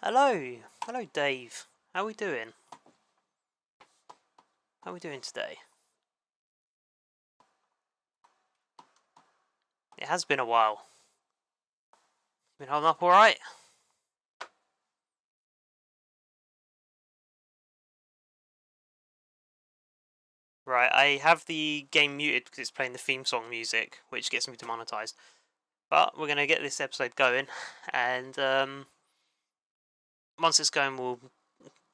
Hello, hello Dave. How we doing? How we doing today? It has been a while. Been holding up alright? Right, I have the game muted because it's playing the theme song music, which gets me demonetized. But we're going to get this episode going, and once it's going we'll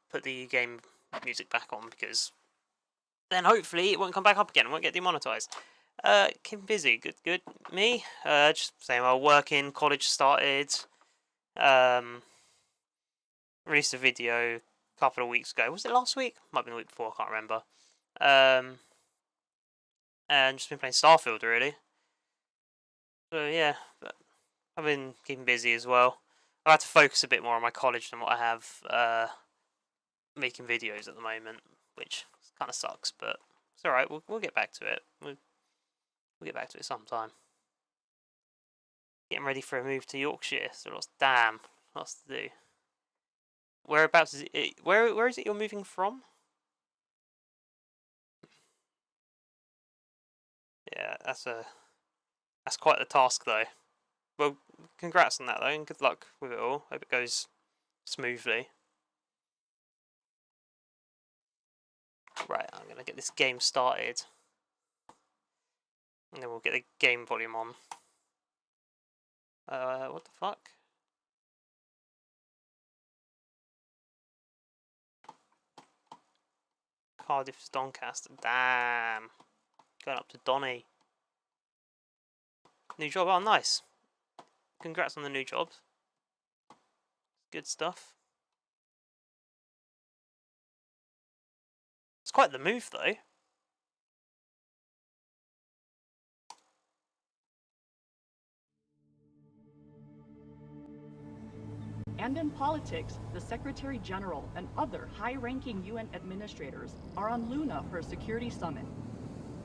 put the game music back on, because then hopefully it won't come back up again, it won't get demonetized. Keeping busy, good. Me? Just same old, working, college started. Released a video a couple of weeks ago. Was it last week? Might have been the week before, I can't remember. And just been playing Starfield, really. So yeah, but I've been keeping busy as well. I've had to focus a bit more on my college than what I have making videos at the moment, which kind of sucks, but it's alright, we'll get back to it. We'll get back to it sometime. Getting ready for a move to Yorkshire, so lots to do. Whereabouts is it? Where is it you're moving from? Yeah, that's quite the task though. Well, congrats on that though, and good luck with it all. Hope it goes smoothly. Right, I'm gonna get this game started, and then we'll get the game volume on. What the fuck? Cardiff to Doncaster. Damn. Going up to Donny. New job. Oh, nice. Congrats on the new job. Good stuff. It's quite the move, though. And in politics, the Secretary General and other high-ranking UN administrators are on Luna for a security summit.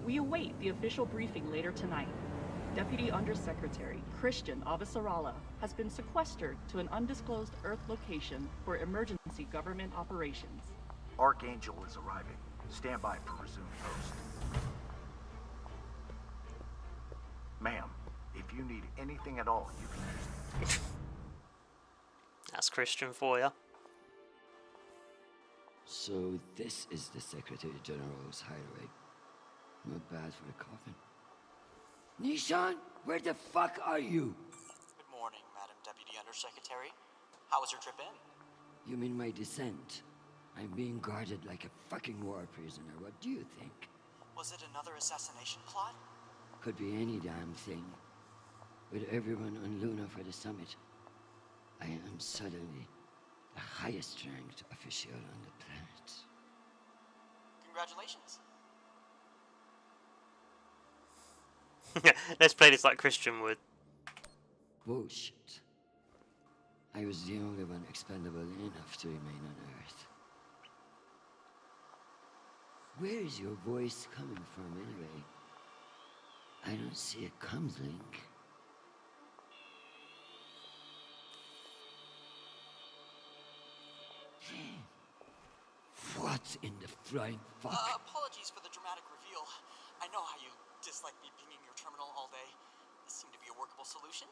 We await the official briefing later tonight. Deputy Undersecretary Chrisjen Avasarala has been sequestered to an undisclosed Earth location for emergency government operations. Archangel is arriving. Stand by for resumed post. Ma'am, if you need anything at all, you can use it. That's Christian for you. So this is the Secretary General's hideaway. Not bad for a coffin. Nishan, where the fuck are you? Good morning, Madam Deputy Undersecretary. How was your trip in? You mean my descent? I'm being guarded like a fucking war prisoner. What do you think? Was it another assassination plot? Could be any damn thing. With everyone on Luna for the summit, I am suddenly the highest ranked official on the planet. Congratulations. Let's play this like Christian would. Bullshit. I was the only one expendable enough to remain on Earth. Where is your voice coming from anyway? I don't see a comms link. What in the flying fuck? Apologies for the dramatic reveal. I know how you dislike me pinging your terminal all day. This seemed to be a workable solution.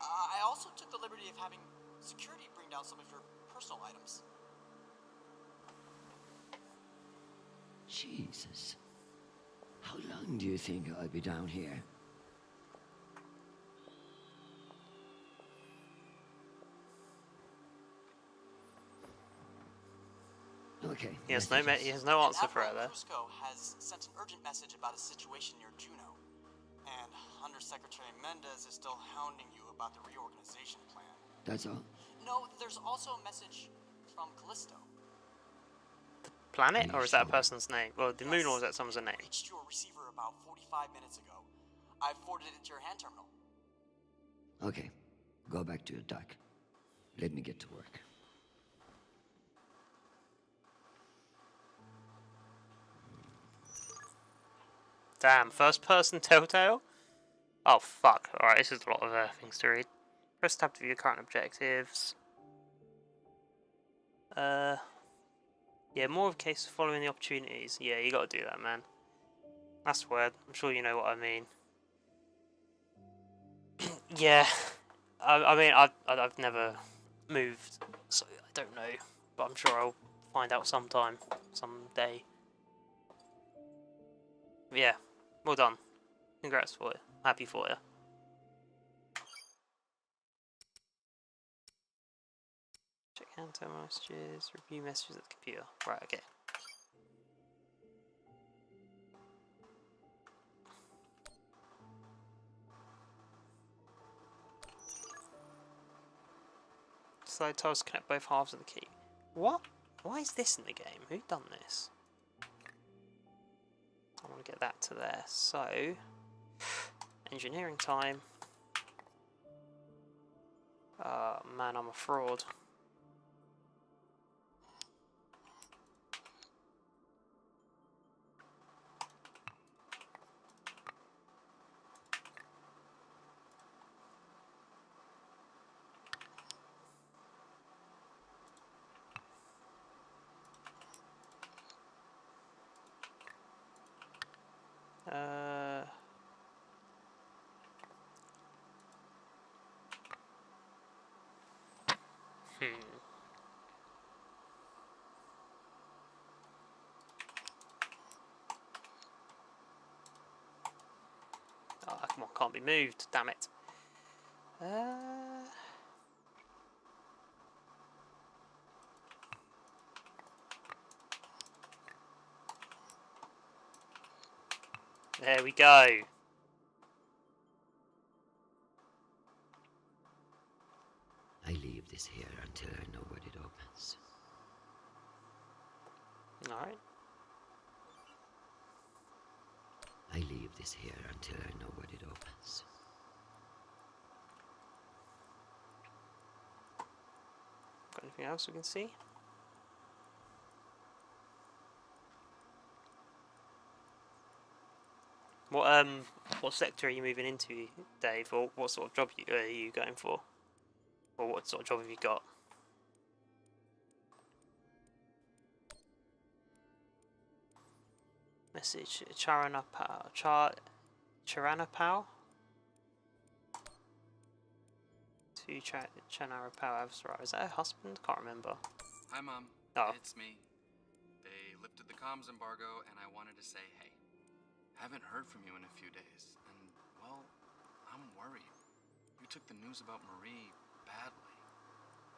I also took the liberty of having security bring down some of your personal items. Jesus. How long do you think I'll be down here? Okay. He has no answer for it there. Cusco has sent an urgent message about a situation near Juno. And Undersecretary Mendez is still hounding you about the reorganization plan. That's all? No, there's also a message from Callisto. Planet, or is that a person's name? Well, the moon, or is that someone's name? Reached your receiver about 45 minutes ago. I forwarded it to your hand terminal. Okay. Go back to your dock. Let me get to work. Damn, first person Telltale? Oh fuck, alright, this is a lot of things to read. Press tab to view your current objectives. Yeah, more of a case of following the opportunities. Yeah, you gotta do that, man. That's the word. I'm sure you know what I mean. Yeah, I mean, I've never moved, so I don't know. But I'm sure I'll find out sometime, someday. But yeah, well done. Congrats for you. Happy for you. Check hand terminal messages, review messages at the computer. Right, okay. Slide tiles to connect both halves of the key. What? Why is this in the game? Who done this? I want to get that to there. So, engineering time. Man, I'm a fraud. Oh, come on, can't be moved. Damn it. There we go. I leave this here until I know what it opens. Alright. I leave this here until I know what it opens. Got anything else we can see? What sector are you moving into, Dave? Or what sort of job are you going for? Or what sort of job have you got? Message Charanapal. Charanapal? To Chanarapal Avasarala. Is that her husband? Can't remember. Hi, Mom. Oh. It's me. They lifted the comms embargo, and I wanted to say hey. Haven't heard from you in a few days, and, well, I'm worried. You took the news about Marie badly.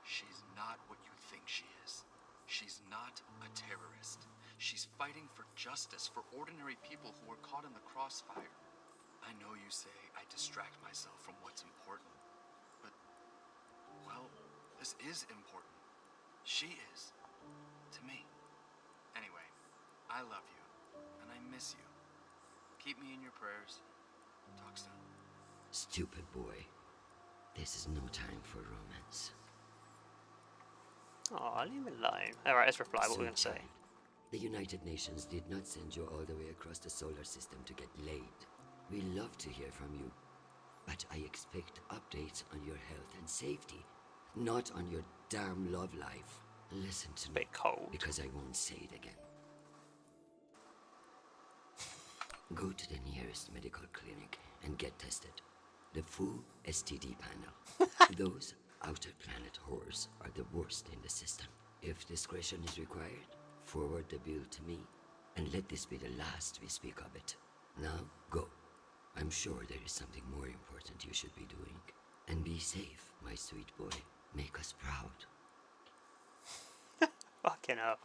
She's not what you think she is. She's not a terrorist. She's fighting for justice for ordinary people who are caught in the crossfire. I know you say I distract myself from what's important, but, well, this is important. She is. To me. Anyway, I love you, and I miss you. Keep me in your prayers. Talk soon. Stupid boy. This is no time for romance. Oh, leave him alone. Alright, let's reply. What we're going to say. Child, the United Nations did not send you all the way across the solar system to get laid. We love to hear from you, but I expect updates on your health and safety, not on your damn love life. Listen to me, Bit cold. because I won't say it again. Go to the nearest medical clinic and get tested. The full STD panel. Those outer planet whores are the worst in the system. If discretion is required, forward the bill to me, and let this be the last we speak of it. Now, go. I'm sure there is something more important you should be doing. And be safe, my sweet boy. Make us proud. Fucking hell.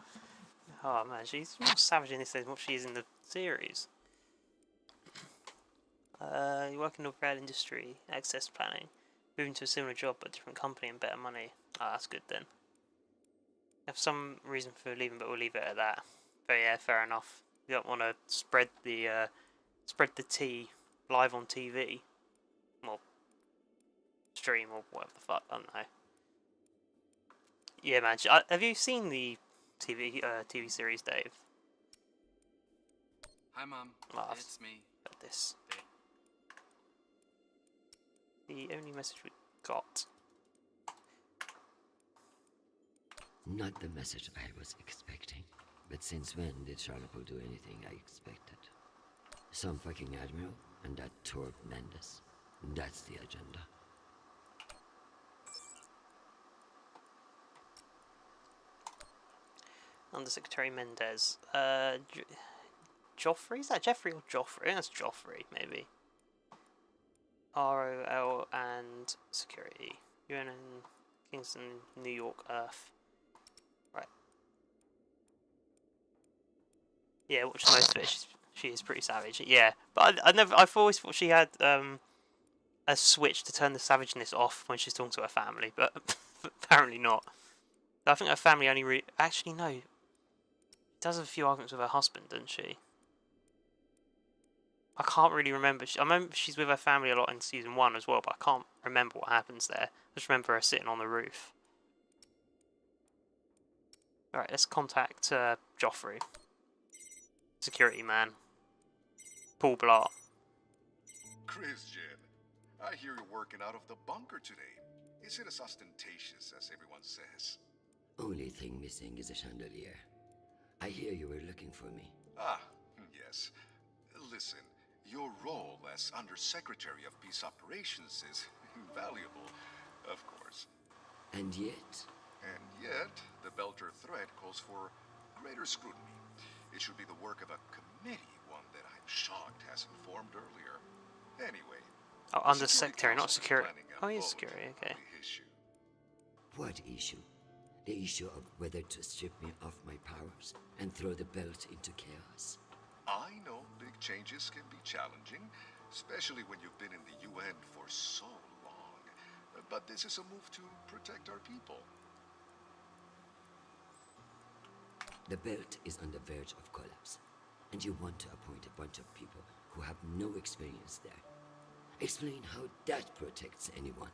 Oh man, she's more savage in this than what she is in the series. You work in the rail industry, access planning, moving to a similar job but different company and better money. Oh, that's good then. Have some reason for leaving, but we'll leave it at that. But yeah, fair enough. You don't want to spread the tea live on TV, or stream, or whatever the fuck. I don't know. Yeah, man. Have you seen the TV series, Dave? Hi, Mom. Oh, It's me. About this. Babe. The only message got. Not the message I was expecting. But since when did Charlotte do anything I expected? Some fucking admiral and that Torb Mendes. That's the agenda. Undersecretary Mendez. Joffrey? Is that Jeffrey or Joffrey? I think that's Joffrey, maybe. ROL and security. UN in Kingston, New York, Earth. Right. Yeah, watch most of it. She is pretty savage. Yeah, but I've always thought she had a switch to turn the savageness off when she's talking to her family, but apparently not. I think her family only actually no. She does have a few arguments with her husband, doesn't she? I can't really remember. I remember she's with her family a lot in season 1 as well, but I can't remember what happens there. I just remember her sitting on the roof. Alright, let's contact Joffrey. Security man. Paul Blart. Chrisjen, I hear you're working out of the bunker today. Is it as ostentatious as everyone says? Only thing missing is a chandelier. I hear you were looking for me. Ah, yes. Listen, your role as Undersecretary of Peace Operations is invaluable, of course. And yet? And yet, the Belter threat calls for greater scrutiny. It should be the work of a committee, one that I'm shocked hasn't formed earlier. Anyway. Oh, Undersecretary, not security. Oh, he's security, okay. What issue? The issue of whether to strip me of my powers and throw the belt into chaos? I know big changes can be challenging, especially when you've been in the UN for so long. But this is a move to protect our people. The belt is on the verge of collapse, and you want to appoint a bunch of people who have no experience there. Explain how that protects anyone.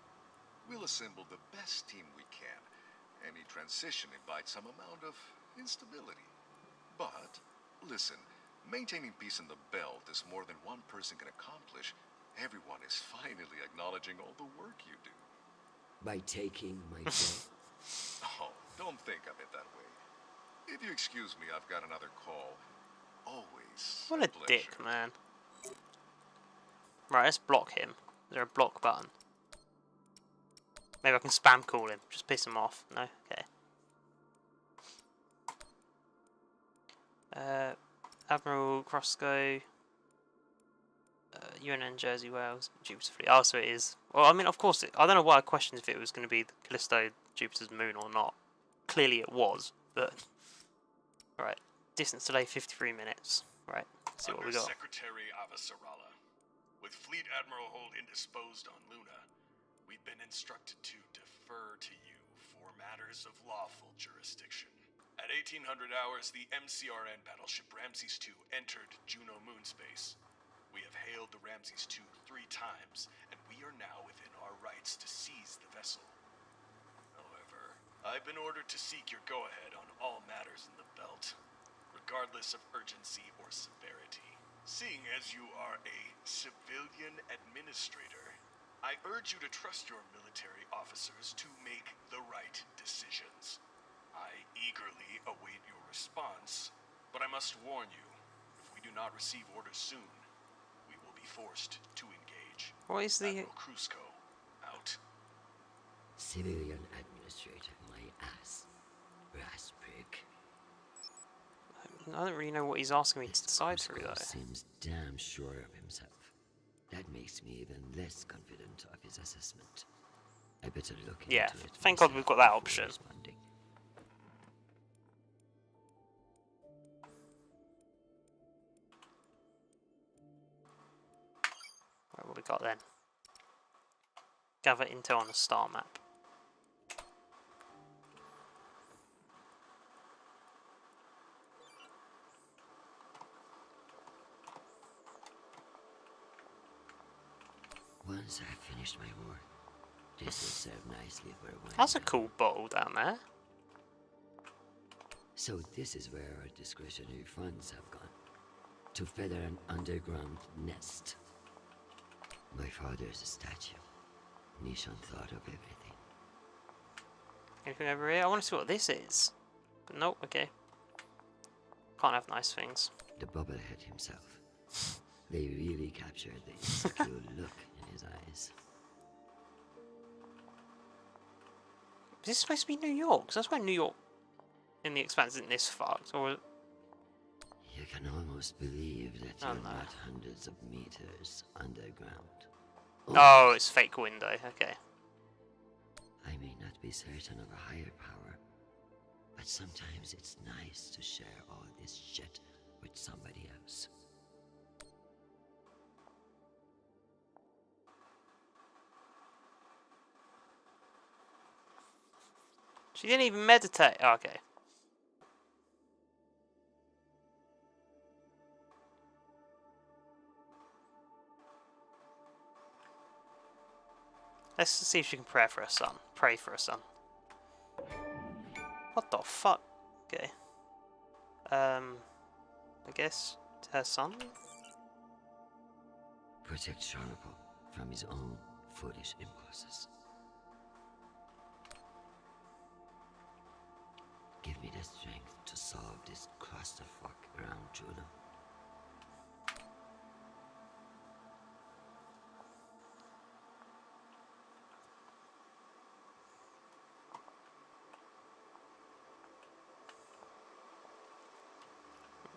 We'll assemble the best team we can. Any transition invites some amount of instability. But, listen, maintaining peace in the belt is more than one person can accomplish. Everyone is finally acknowledging all the work you do. By taking my job? Oh, don't think of it that way. If you excuse me, I've got another call. Always What a pleasure. dick, man. Right, let's block him. Is there a block button? Maybe I can spam call him. Just piss him off. No? Okay. Admiral Crosco. UNN Jersey Wales. Jupiter Fleet. Oh, so it is. Well, I mean, of course, I don't know why I questioned if it was going to be the Callisto Jupiter's moon or not. Clearly it was, but... Right. Distance delay 53 minutes. Right. Let's see what we got. Secretary Avasarala. With Fleet Admiral Hold indisposed on Luna, we've been instructed to defer to you for matters of lawful jurisdiction. At 1800 hours, the MCRN battleship Ramses II entered Juno moon space. We have hailed the Ramses II 3 times, and we are now within our rights to seize the vessel. However, I've been ordered to seek your go-ahead on all matters in the belt, regardless of urgency or severity. Seeing as you are a civilian administrator, I urge you to trust your military officers to make the right decisions. I eagerly await your response, but I must warn you, if we do not receive orders soon, we will be forced to engage. What is the... Admiral Krusco, out. Civilian administrator, my ass. Brass prick. I don't really know what he's asking me to decide through, Krusco though. seems damn sure of himself. That makes me even less confident of his assessment. I better look into Yeah, it. thank God we've got that before option. responding. Right, what we got then? Gather intel on a star map. Once I've finished my work, this will serve nicely for a while. That's a cool bottle down there. So this is where our discretionary funds have gone. To feather an underground nest. My father's statue. Nishan thought of everything. Anything over here? I want to see what this is. But nope, okay. Can't have nice things. The bubblehead himself. They really captured the insecure look in his eyes. Is this supposed to be New York? 'Cause that's why New York in the Expanse isn't this fucked. Or You can almost believe that Oh, you're no. not hundreds of meters underground. oh, it's fake window. Okay. I may not be certain of a higher power, but sometimes it's nice to share all this shit with somebody else. She didn't even meditate. Oh, okay. Let's see if she can pray for her son. Pray for her son. What the fuck? Okay. I guess her son? Protect Sharpo from his own foolish impulses. Give me the strength to solve this clusterfuck around Juno.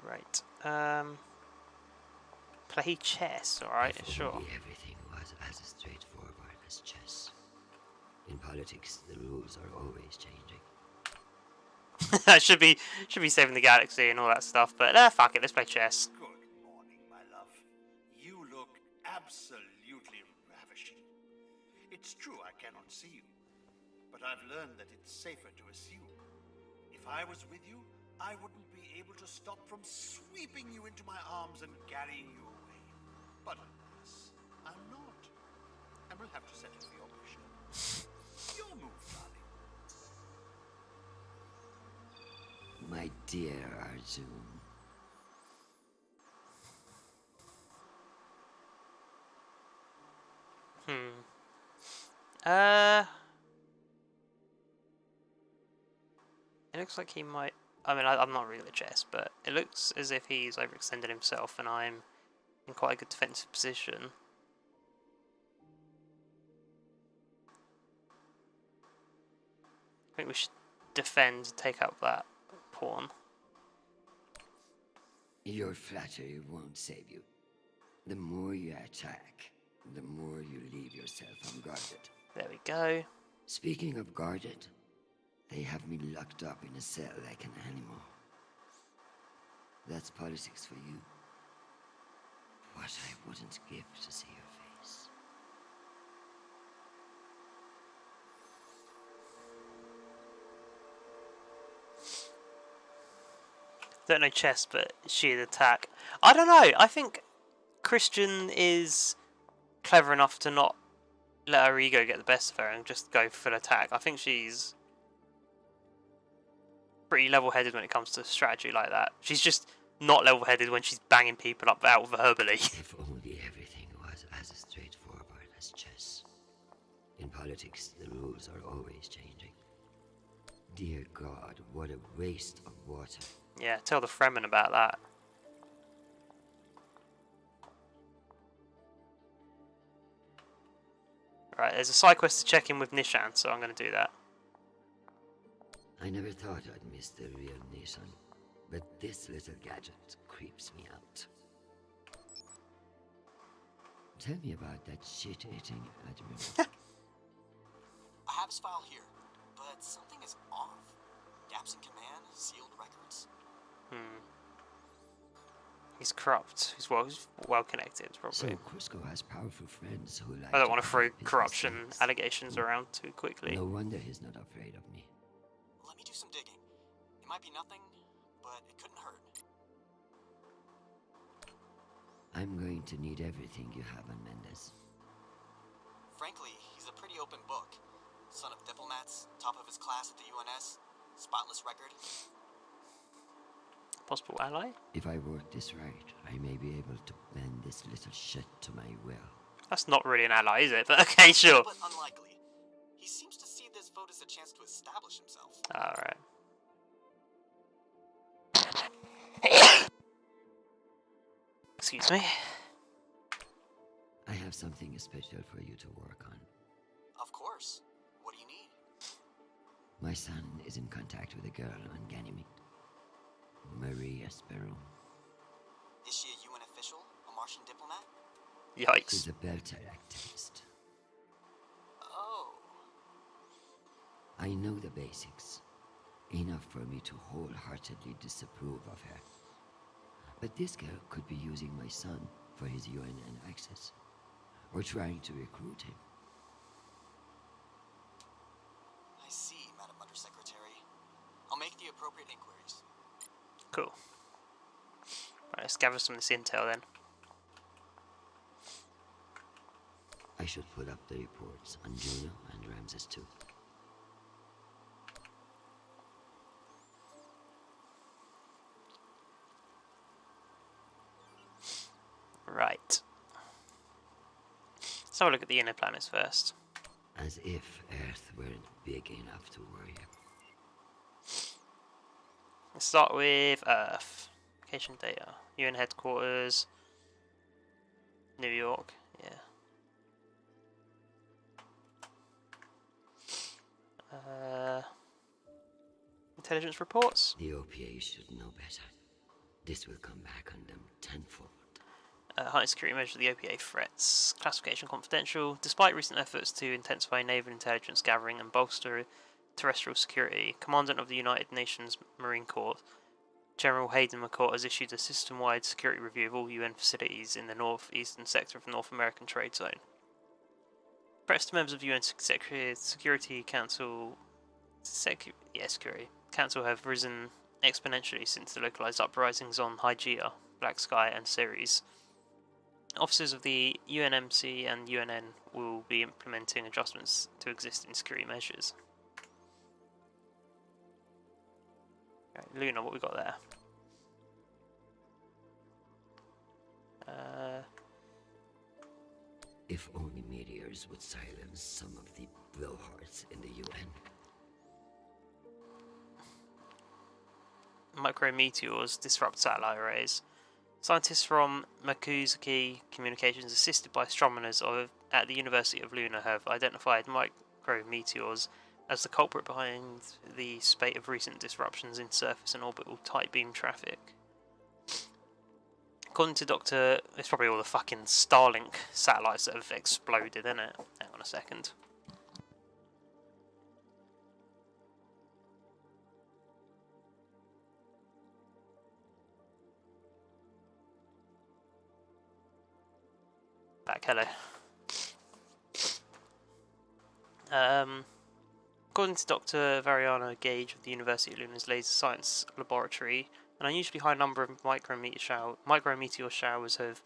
Right. Play chess, alright, If sure. only everything was as straightforward as chess. In politics, the rules are always changing. should be saving the galaxy and all that stuff, but fuck it, let's play chess. Good morning, my love. You look absolutely ravishing. It's true I cannot see you, but I've learned that it's safer to assume. If I was with you, I wouldn't be able to stop from sweeping you into my arms and carrying you away. But alas, I'm not. And we'll have to settle for your pleasure. Your move, darling. My dear Arjun. It looks like he might... I mean, I'm not really at chess, but it looks as if he's overextended himself and I'm in quite a good defensive position. I think we should defend and take out that pawn. Your flattery won't save you. The more you attack, the more you leave yourself unguarded. There we go. Speaking of guarded, they have me locked up in a cell like an animal. That's politics for you. What I wouldn't give to see your face. Don't know chess, but sheer attack. I don't know. I think Chrisjen is clever enough to not let her ego get the best of her and just go full attack. I think she's pretty level-headed when it comes to strategy like that. She's just not level-headed when she's banging people up out verbally. If only everything was as straightforward as chess. In politics, the rules are always changing. Dear God, what a waste of water. Yeah, tell the Fremen about that. Right, there's a side quest to check in with Nishan, so I'm going to do that. I never thought I'd miss the real Nishan, but this little gadget creeps me out. Tell me about that shit-eating admiral. I have his file here, but something is off. Gaps in command, sealed records. He's corrupt. He's well connected, probably. So Cusco has powerful friends who like I don't want to throw his corruption mistakes. allegations around too quickly. No wonder he's not afraid of me. Let me do some digging. It might be nothing, but it couldn't hurt. I'm going to need everything you have on Mendez. Frankly, he's a pretty open book. Son of diplomats, top of his class at the UNS, spotless record. Possible ally? If I work this right, I may be able to bend this little shit to my will. That's not really an ally, is it? But okay, sure. But unlikely. He seems to see this vote as a chance to establish himself. Alright. Excuse me. I have something special for you to work on. Of course. What do you need? My son is in contact with a girl on Ganymede. Marie Sparrow. Is she a UN official? A Martian diplomat? Yikes. She's a Belter activist. Oh. I know the basics. Enough for me to wholeheartedly disapprove of her. But this girl could be using my son for his UNN access. Or trying to recruit him. I see, Madam Undersecretary. I'll make the appropriate inquiries. Cool. Right, let's gather some of this intel then. I should put up the reports on Juno and Ramses too. Right. Let's have a look at the inner planets first. As if Earth weren't big enough to worry about. Let's start with Earth. Location data. UN headquarters. New York. Yeah. Intelligence reports. The OPA should know better. This will come back on them tenfold. High security measure of the OPA threats. Classification confidential. Despite recent efforts to intensify naval intelligence gathering and bolster terrestrial security, Commandant of the United Nations Marine Corps, General Hayden McCourt, has issued a system-wide security review of all UN facilities in the northeastern sector of the North American Trade Zone. Threats to members of UN Security Council Security Council have risen exponentially since the localized uprisings on Hygeia, Black Sky, and Ceres. Officers of the UNMC and UNN will be implementing adjustments to existing security measures. Right, Luna, what we got there? If only meteors would silence some of the blowhards in the UN. Micrometeors disrupt satellite arrays. Scientists from Makuzuki Communications, assisted by astronomers at the University of Luna, have identified micrometeors as the culprit behind the spate of recent disruptions in surface and orbital tight beam traffic. According to Dr. It's probably all the fucking Starlink satellites that have exploded, isn't it? Hang on a second. Back, hello. According to Dr. Variana Gage of the University of Luna's Laser Science Laboratory, an unusually high number of micrometeor showers have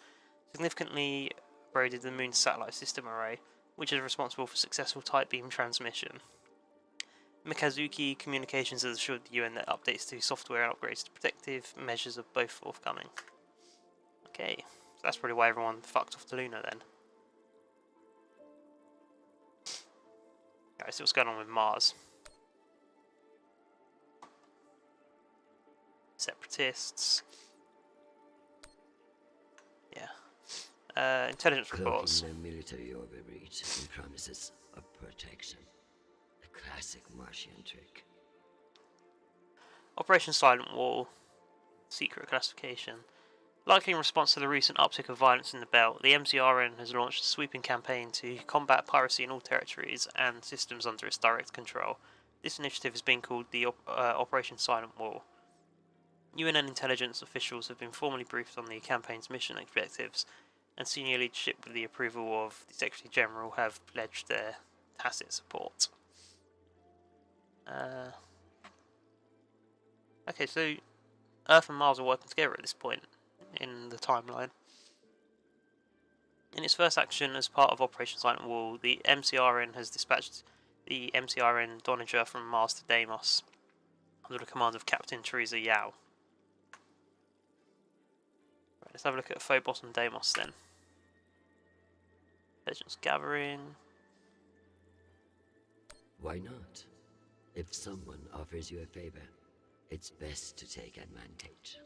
significantly eroded the Moon's satellite system array, which is responsible for successful tight beam transmission. Mikazuki Communications has assured the UN that updates to software and upgrades to protective measures are both forthcoming. Okay, so that's probably why everyone fucked off to Luna then. Alright, so what's going on with Mars? Separatists. Yeah. Intelligence reports. Cloaking their military overreach and promises of protection. A classic Martian trick. Operation Silent Wall. Secret classification. Likely in response to the recent uptick of violence in the Belt, the MCRN has launched a sweeping campaign to combat piracy in all territories and systems under its direct control. This initiative has been called the Operation Silent Wall. UNN intelligence officials have been formally briefed on the campaign's mission objectives, and senior leadership, with the approval of the Secretary General, have pledged their tacit support. Okay, so Earth and Mars are working together at this point in the timeline. In its first action as part of Operation Silent Wall, the MCRN has dispatched the MCRN Donager from Mars to Deimos under the command of Captain Teresa Yao. Right, let's have a look at Phobos and Deimos then. Intelligence gathering. Why not? If someone offers you a favor, it's best to take advantage.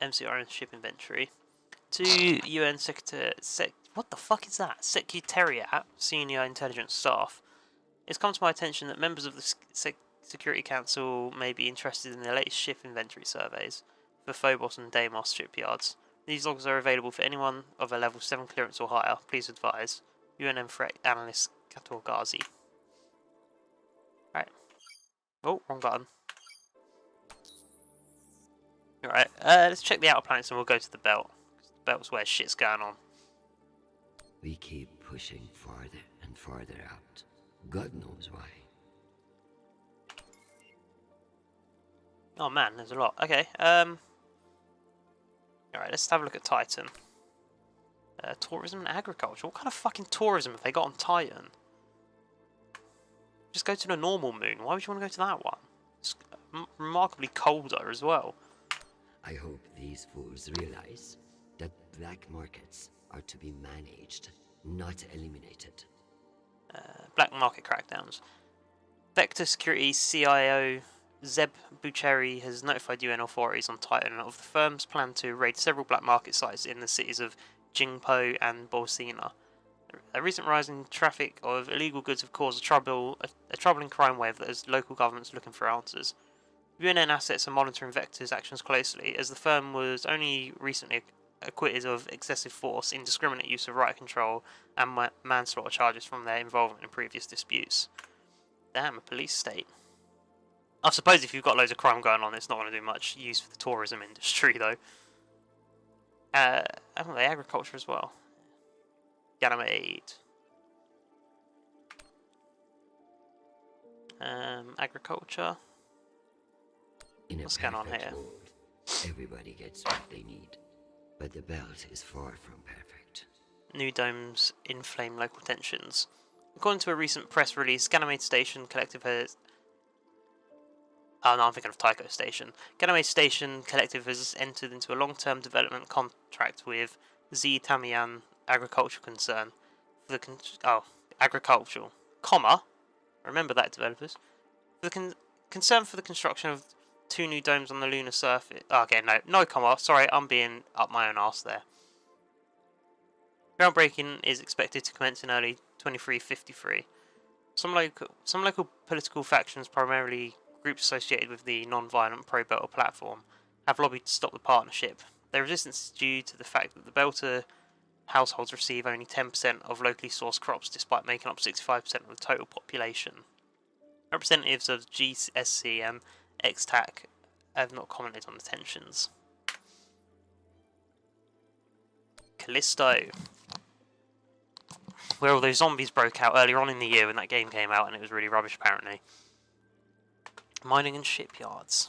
MCR and ship inventory. To UN Secretary... what the fuck is that? Secretariat, Senior Intelligence Staff. It's come to my attention that members of the Security Council may be interested in the latest ship inventory surveys for Phobos and Deimos shipyards. These logs are available for anyone of a level 7 clearance or higher. Please advise. UNM Threat Analyst Kator Ghazi. Right. Oh, wrong button. Alright, let's check the outer planets and we'll go to the belt. The belt's where shit's going on. We keep pushing farther and farther out. God knows why. Oh man, there's a lot. Okay, alright, let's have a look at Titan. Tourism and agriculture. What kind of fucking tourism have they got on Titan? Just go to the normal moon. Why would you want to go to that one? It's remarkably colder as well. I hope these fools realize that black markets are to be managed, not eliminated. Black market crackdowns. Vector Security CIO Zeb Bucheri has notified UN authorities on Titan of the firm's plan to raid several black market sites in the cities of Jingpo and Bolsena. A recent rise in traffic of illegal goods have caused a troubling crime wave that has local governments looking for answers. UNN assets are monitoring Vector's actions closely, as the firm was only recently acquitted of excessive force, indiscriminate use of right control, and manslaughter charges from their involvement in previous disputes. Damn, a police state. I suppose if you've got loads of crime going on, it's not going to do much use for the tourism industry, though. Haven't they? Agriculture as well. Ganymede. Agriculture. What's going on here? World, everybody gets what they need, but the belt is far from perfect. New domes inflame local tensions. According to a recent press release, Ganymede Station Collective has... Oh no, I'm thinking of Tycho Station. Ganymede Station Collective has entered into a long-term development contract with Z Tamiyan Agricultural Concern for the agricultural, comma. Remember that, developers. For the concern for the construction of 2 new domes on the lunar surface. Oh, okay, no comma. Sorry, I'm being up my own arse there. Groundbreaking is expected to commence in early 2353. Some local political factions, primarily groups associated with the non-violent pro-Belter platform, have lobbied to stop the partnership. Their resistance is due to the fact that the Belter households receive only 10% of locally sourced crops, despite making up 65% of the total population. Representatives of GSC and XTAC have not commented on the tensions. Callisto, where all those zombies broke out earlier on in the year when that game came out, and it was really rubbish apparently. Mining and shipyards.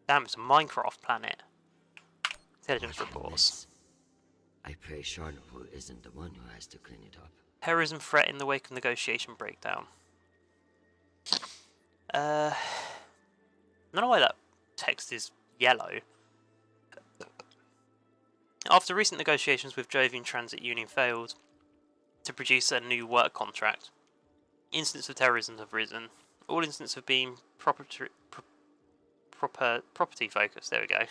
Damn, it's a Minecraft planet. Intelligence reports. I pray Charnapol isn't the one who has to clean it up. Terrorism threat in the wake of negotiation breakdown. I don't know why that text is yellow. After recent negotiations with Jovian Transit Union failed to produce a new work contract, incidents of terrorism have risen. All incidents have been property focused. There we go.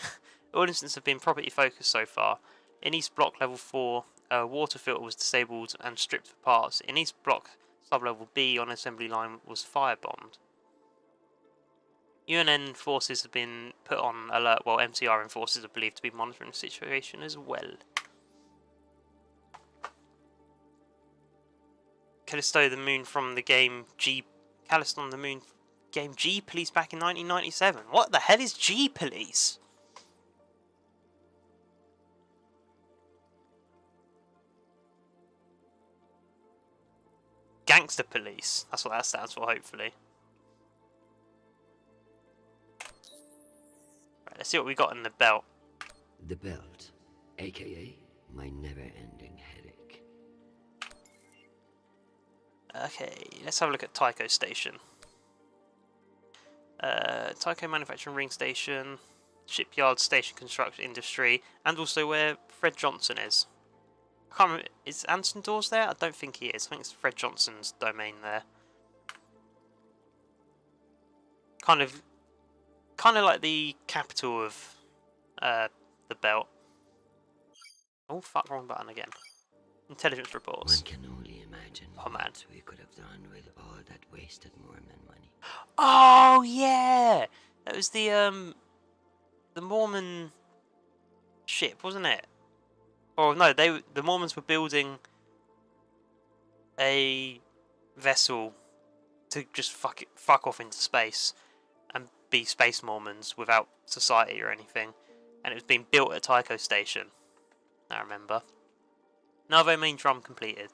All incidents have been property focused so far. In East Block Level 4, a water filter was disabled and stripped for parts. In East Block Sub-Level B, on assembly line was firebombed. UNN forces have been put on alert, while MCRN forces are believed to be monitoring the situation as well. Callisto the Moon from the game G... Callisto on the Moon game G Police back in 1997. What the hell is G Police? Gangster Police. That's what that stands for, hopefully. Right, let's see what we got in the belt. The belt, aka my never-ending headache. Okay, let's have a look at Tycho Station. Tycho Manufacturing Ring Station, Shipyard Station Construction Industry, and also where Fred Johnson is. I can't remember. Is Anton Dawes there? I don't think he is. I think it's Fred Johnson's domain there. Kind of like the capital of the belt. Oh fuck! Wrong button again. Intelligence reports. One can only imagine what we could have done with all that wasted Mormon money. Oh yeah, that was the Mormon ship, wasn't it? Or no, the Mormons were building a vessel to just fuck off into space and be space Mormons without society or anything, and it was being built at Tycho Station. I remember. Navo main drum completed.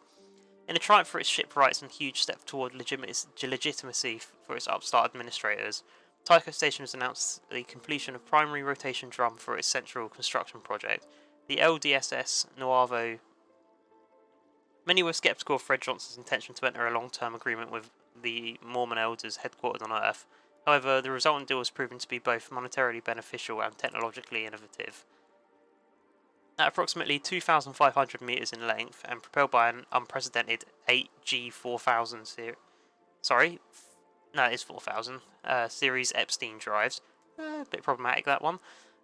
In a triumph for its shipwrights and huge step toward legitimacy for its upstart administrators, Tycho Station has announced the completion of primary rotation drum for its central construction project, the LDSS Nuavo. Many were skeptical of Fred Johnson's intention to enter a long-term agreement with the Mormon elders headquartered on Earth. However, the resultant deal has proven to be both monetarily beneficial and technologically innovative. At approximately 2,500 meters in length and propelled by an unprecedented 8G4000 series Epstein drives, a bit problematic that one.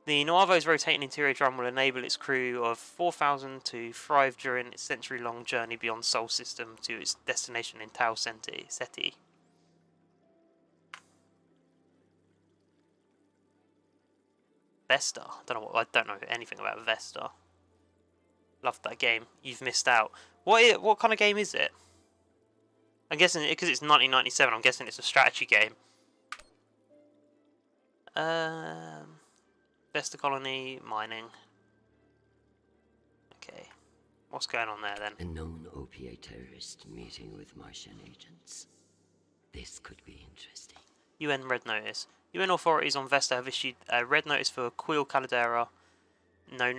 The Nuavo's rotating interior drum will enable its crew of 4,000 to thrive during its century-long journey beyond Sol System to its destination in Tau Ceti. Vesta. I don't know anything about Vesta. Loved that game. You've missed out. What kind of game is it? I'm guessing because it's 1997. I'm guessing it's a strategy game. Vesta Colony mining. Okay, what's going on there then? A known opiate terrorist meeting with Martian agents. This could be interesting. UN Red Notice. UN authorities on Vesta have issued a red notice for Quill Caldero, known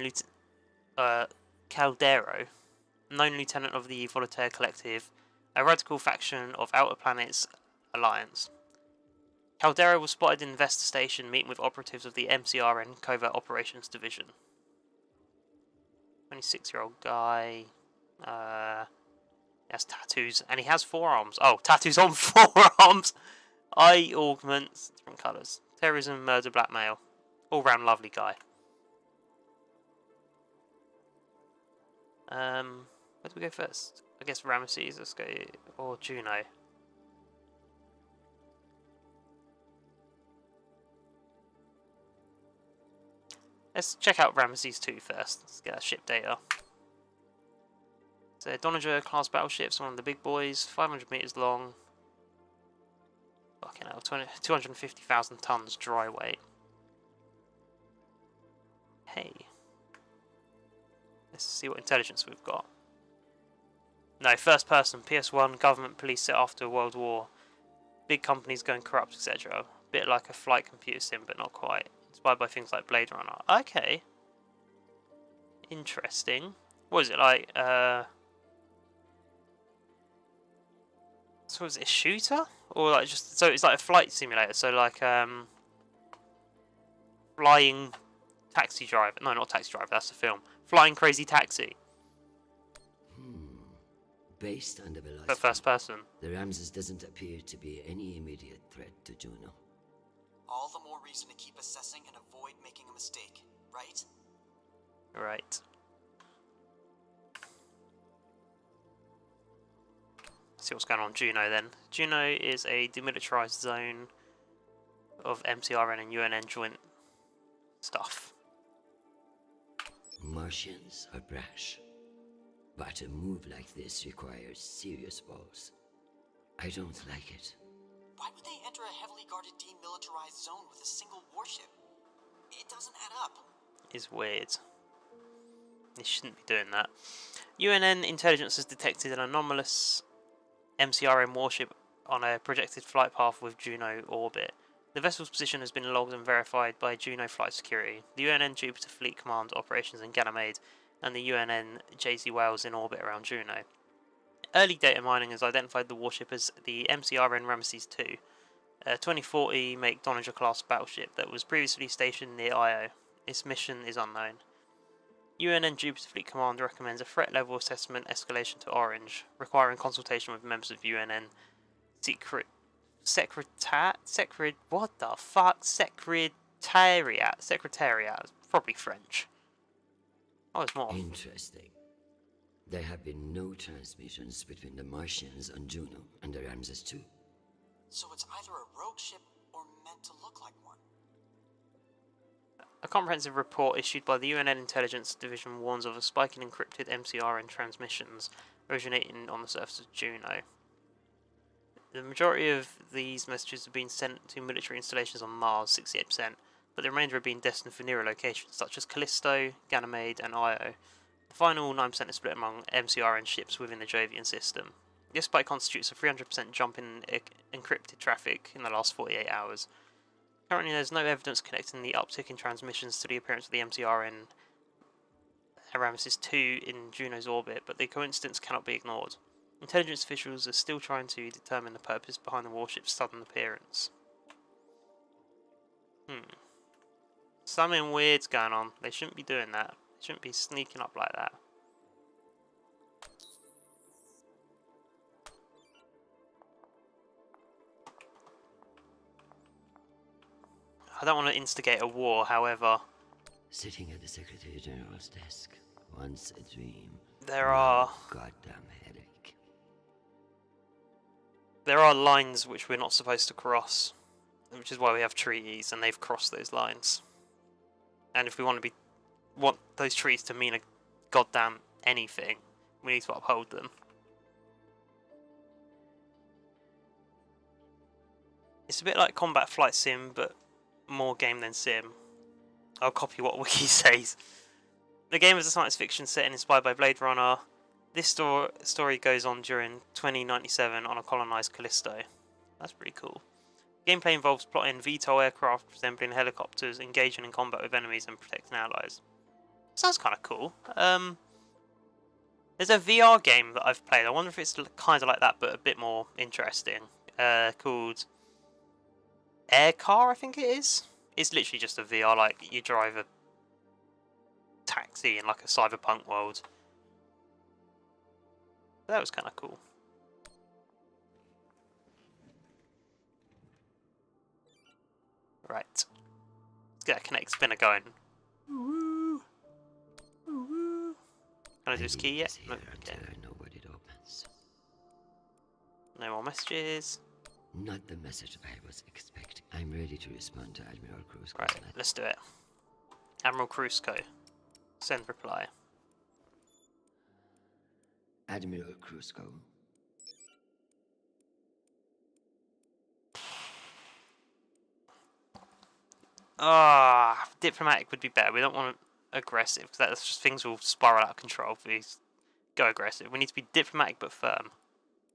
lieutenant of the Voltaire Collective, a radical faction of Outer Planets Alliance. Caldero was spotted in Vesta Station meeting with operatives of the MCRN Covert Operations Division. 26-year-old guy. He has tattoos, and he has forearms. Oh, tattoos on forearms! Eye augments, different colours. Terrorism, murder, blackmail. All-round lovely guy. Where do we go first? I guess Ramesses, let's go, or Juno. Let's check out Ramesses 2 first. Let's get our ship data. So, Donager class battleships, one of the big boys, 500 meters long. Fucking hell, 250,000 tons dry weight. Hey. Let's see what intelligence we've got. No, first person, PS1, government police set after World War. Big companies going corrupt, etc. Bit like a flight computer sim, but not quite. Inspired by things like Blade Runner. Okay. Interesting. What is it like? So is it a shooter? Or like just, so it's like a flight simulator, so like flying taxi driver. No, not taxi driver, that's the film. Flying Crazy Taxi. Based on the velocity, But first person. the Ramses doesn't appear to be any immediate threat to Juno. All the more reason to keep assessing and avoid making a mistake, right? Right. See what's going on Juno then. Juno is a demilitarized zone of MCRN and UNN joint stuff. Martians are brash, but a move like this requires serious balls. I don't like it. Why would they enter a heavily guarded demilitarized zone with a single warship? It doesn't add up. It's weird. They shouldn't be doing that. UNN intelligence has detected an anomalous MCRN warship on a projected flight path with Juno orbit. The vessel's position has been logged and verified by Juno Flight Security, the UNN Jupiter Fleet Command operations in Ganymede, and the UNN JZ Wales in orbit around Juno. Early data mining has identified the warship as the MCRN Ramesses 2, a 2040 make Donager class battleship that was previously stationed near Io. Its mission is unknown. UNN Jupiter Fleet Command recommends a threat level assessment escalation to Orange, requiring consultation with members of UNN what the fuck? Secretariat. Probably French. Oh, there's more. Interesting. There have been no transmissions between the Martians on Juno and the Ramses II. So it's either a rogue ship or meant to look like one. A comprehensive report issued by the UNN Intelligence Division warns of a spike in encrypted MCRN transmissions originating on the surface of Juno. The majority of these messages have been sent to military installations on Mars, 68%, but the remainder are being destined for nearer locations such as Callisto, Ganymede, and Io. The final 9% is split among MCRN ships within the Jovian system. This spike constitutes a 300% jump in encrypted traffic in the last 48 hours. Currently, there's no evidence connecting the uptick in transmissions to the appearance of the MCRN Ramses II in Juno's orbit, but the coincidence cannot be ignored. Intelligence officials are still trying to determine the purpose behind the warship's sudden appearance. Something weird's going on. They shouldn't be doing that. They shouldn't be sneaking up like that. I don't want to instigate a war, however. Sitting at the Secretary General's desk, once a dream. There are Goddamn headache. There are lines which we're not supposed to cross, which is why we have treaties, and they've crossed those lines. And if we want those treaties to mean a goddamn anything, we need to uphold them. It's a bit like Combat Flight Sim, but more game than sim. I'll copy what Wiki says. The game is a science fiction setting inspired by Blade Runner. This story goes on during 2097 on a colonized Callisto. That's pretty cool. Gameplay involves plotting VTOL aircraft resembling helicopters, engaging in combat with enemies and protecting allies. Sounds kind of cool. There's a VR game that I've played. I wonder if it's kind of like that, but a bit more interesting. Called Air Car, I think it is. It's literally just a VR, like you drive a taxi in like a cyberpunk world. That was kind of cool. Right. Let's get a kinetic spinner going. Woo! Woo! Can I do this key yet? No, okay. I know what it opens. No more messages. Not the message I was expecting. I'm ready to respond to Admiral Cruz. Right, let's do it. Admiral Cruzco. Send reply. Admiral Cruzco. Diplomatic would be better. We don't want aggressive, because that's just things will spiral out of control if we go aggressive. We need to be diplomatic but firm.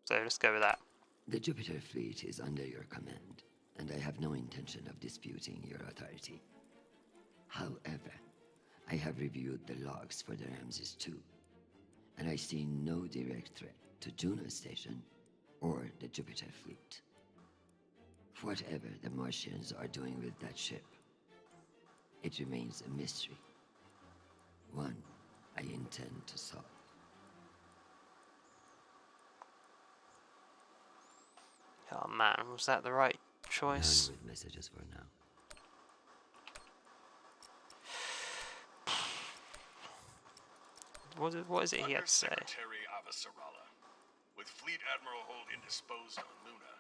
So let's go with that. The Jupiter fleet is under your command, and I have no intention of disputing your authority. However, I have reviewed the logs for the Ramses II, and I see no direct threat to Juno Station or the Jupiter fleet. Whatever the Martians are doing with that ship, it remains a mystery. One I intend to solve. Oh man, was that the right choice? None with messages for now. What is it he had to say? Secretary Avasarala, with Fleet Admiral Holt indisposed on Luna,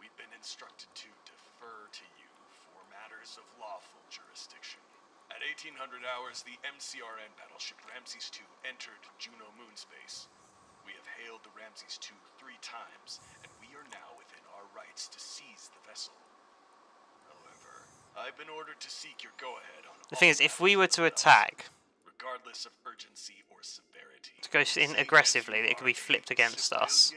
we've been instructed to defer to you for matters of lawful jurisdiction. At 1800 hours, the MCRN battleship Ramses II entered Juno moon space. We have hailed the Ramses II 3 times, and we are now within our rights to seize the vessel. However, I've been ordered to seek your go-ahead on The thing is, if we were to attack, regardless of urgency or severity, to go in aggressively, it could be flipped against us,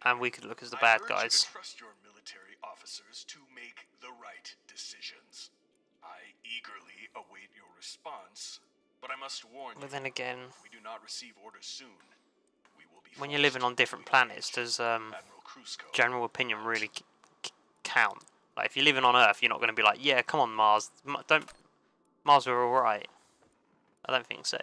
and we could look as the bad I urge guys. you to trust your military officers to make the right decisions. I eagerly await your response, but I must warn you, But then again, if we do not receive orders soon, we will be when you're living on different planets, does Admiral Cruzco. general opinion really count? Like, if you're living on Earth, you're not going to be like, yeah, come on, Mars. Mars, we're alright. I don't think so.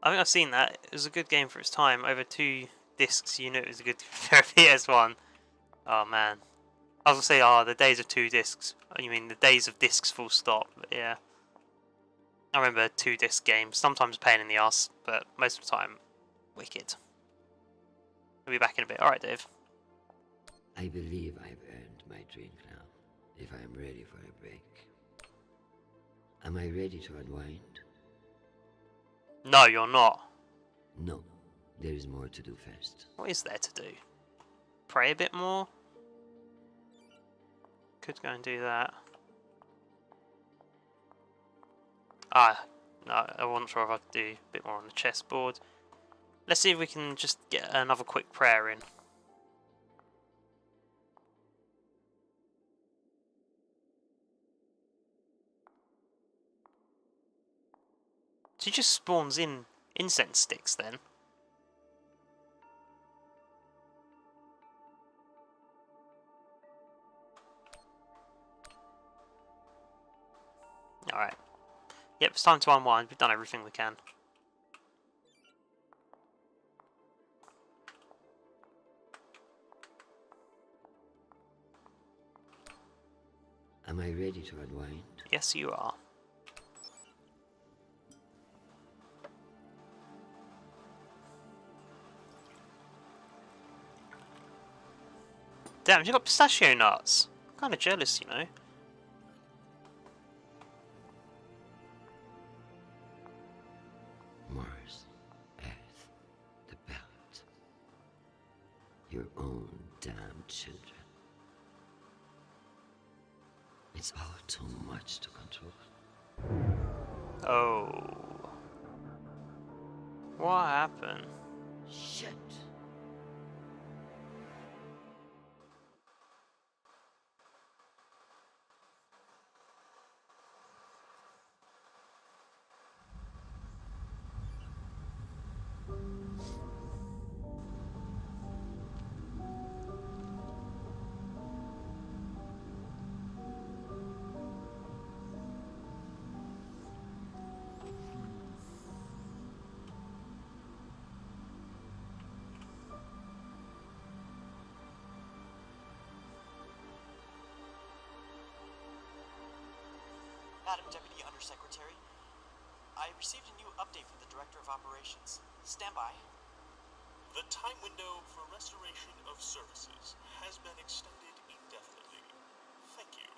I think I've seen that. It was a good game for its time. Over 2 discs, you know it was a good for a PS1. Oh man. I was gonna say, the days of 2 discs. You mean the days of discs full stop, but yeah. I remember 2-disc games, sometimes a pain in the ass, but most of the time, wicked. We'll be back in a bit. Alright, Dave. I believe I've earned my drink now, if I'm ready for a break. Am I ready to unwind? No, you're not. No, there is more to do first. What is there to do? Pray a bit more? Could go and do that. No, I wasn't sure if I could do a bit more on the chessboard. Let's see if we can just get another quick prayer in. She just spawns in incense sticks then. Alright. Yep, it's time to unwind. We've done everything we can. Am I ready to unwind? Yes, you are. Damn, you got pistachio nuts. I'm kind of jealous, you know. Mars, Earth, the belt. Your own damn children. It's all too much to control. Oh. What happened? Shit. Madam Deputy Undersecretary, I received a new update from the Director of Operations. Stand by. The time window for restoration of services has been extended indefinitely. Thank you.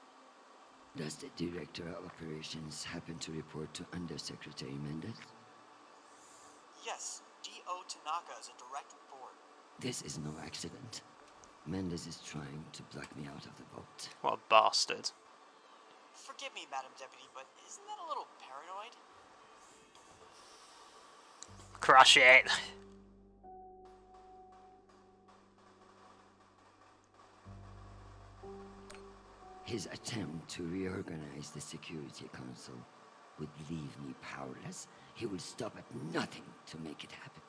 Does the Director of Operations happen to report to Undersecretary Mendez? Yes, D.O. Tanaka is a direct report. This is no accident. Mendez is trying to block me out of the vote. What a bastard. Forgive me, Madam Deputy, but isn't that a little paranoid? Crush it. His attempt to reorganize the Security Council would leave me powerless. He will stop at nothing to make it happen.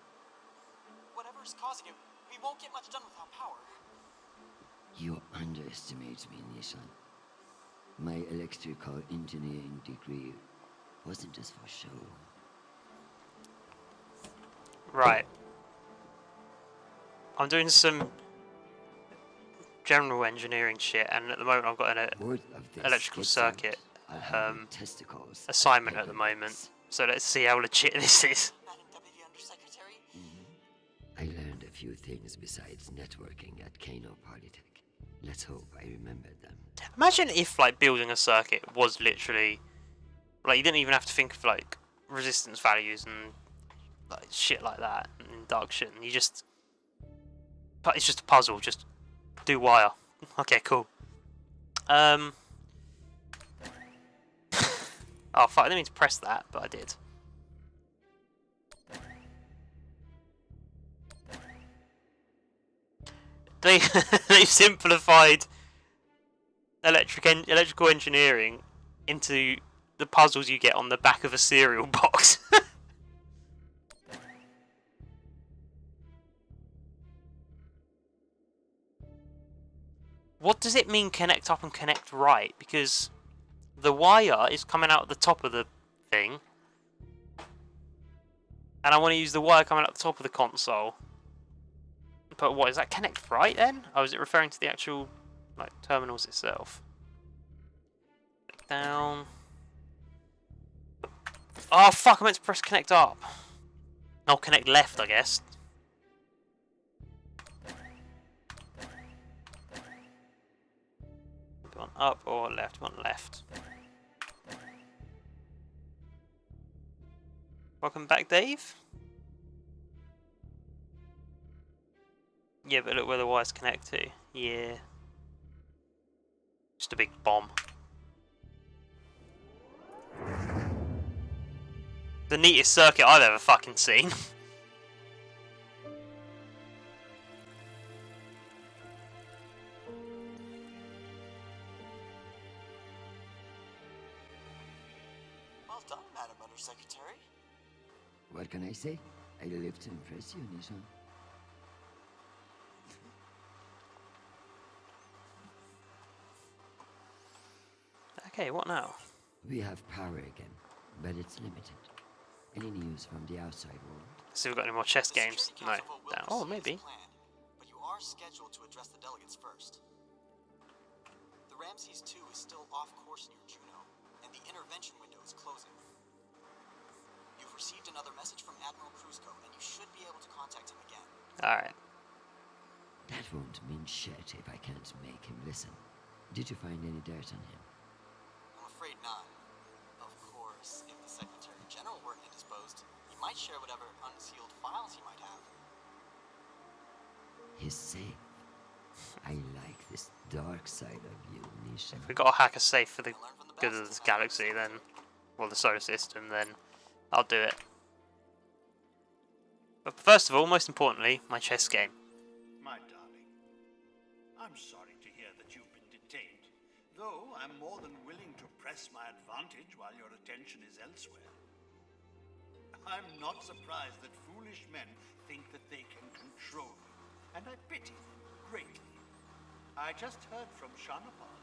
Whatever is causing it, we won't get much done without power. You underestimate me, Nishan. My electrical engineering degree wasn't just for show. Right. I'm doing some general engineering shit, and at the moment I've got an electrical circuit assignment at the moment. So let's see how legit this is. Madam Deputy Undersecretary? I learned a few things besides networking at Kano Polytech. Let's hope I remembered them. Imagine if, like, building a circuit was literally, like, you didn't even have to think of, like, resistance values and, like, shit like that, and induction. You just, it's just a puzzle, just do wire. Okay, cool. Oh, fuck, I didn't mean to press that, but I did. They simplified electrical engineering into the puzzles you get on the back of a cereal box. What does it mean connect up and connect right? Because the wire is coming out the top of the thing. And I want to use the wire coming out the top of the console. But what, is that connect right then? Or is it referring to the actual like terminals itself? Click down. Oh fuck, I meant to press connect up. Oh, connect left, I guess. One up or left, one left. Welcome back, Dave. Yeah, but look where the wires connect to. Yeah. Just a big bomb. The neatest circuit I've ever fucking seen. Well done, Madam Undersecretary. What can I say? I live to impress you, Nishan. Okay, what now? We have power again, but it's limited. Any news from the outside world? See if we've got any more chess The games. Security No. Council will Down. Oh, proceed maybe. as planned, but you are scheduled to address the delegates first. The Ramses 2 is still off course near Juno, and the intervention window is closing. You've received another message from Admiral Kruzko, and you should be able to contact him again. Alright. That won't mean shit if I can't make him listen. Did you find any dirt on him? I'm afraid not. Of course, if the Secretary General were indisposed, he might share whatever unsealed files he might have. He's safe. I like this dark side of you, Nisha. If we've got to hack a safe for the And learn from the good best, of this Madam galaxy, then, well, the solar system, then I'll do it. But first of all, most importantly, my chess game. My darling, I'm sorry to hear that you've been detained, though I'm more than willing to press my advantage while your attention is elsewhere. I'm not surprised that foolish men think that they can control you, and I pity them greatly. I just heard from Shanapal.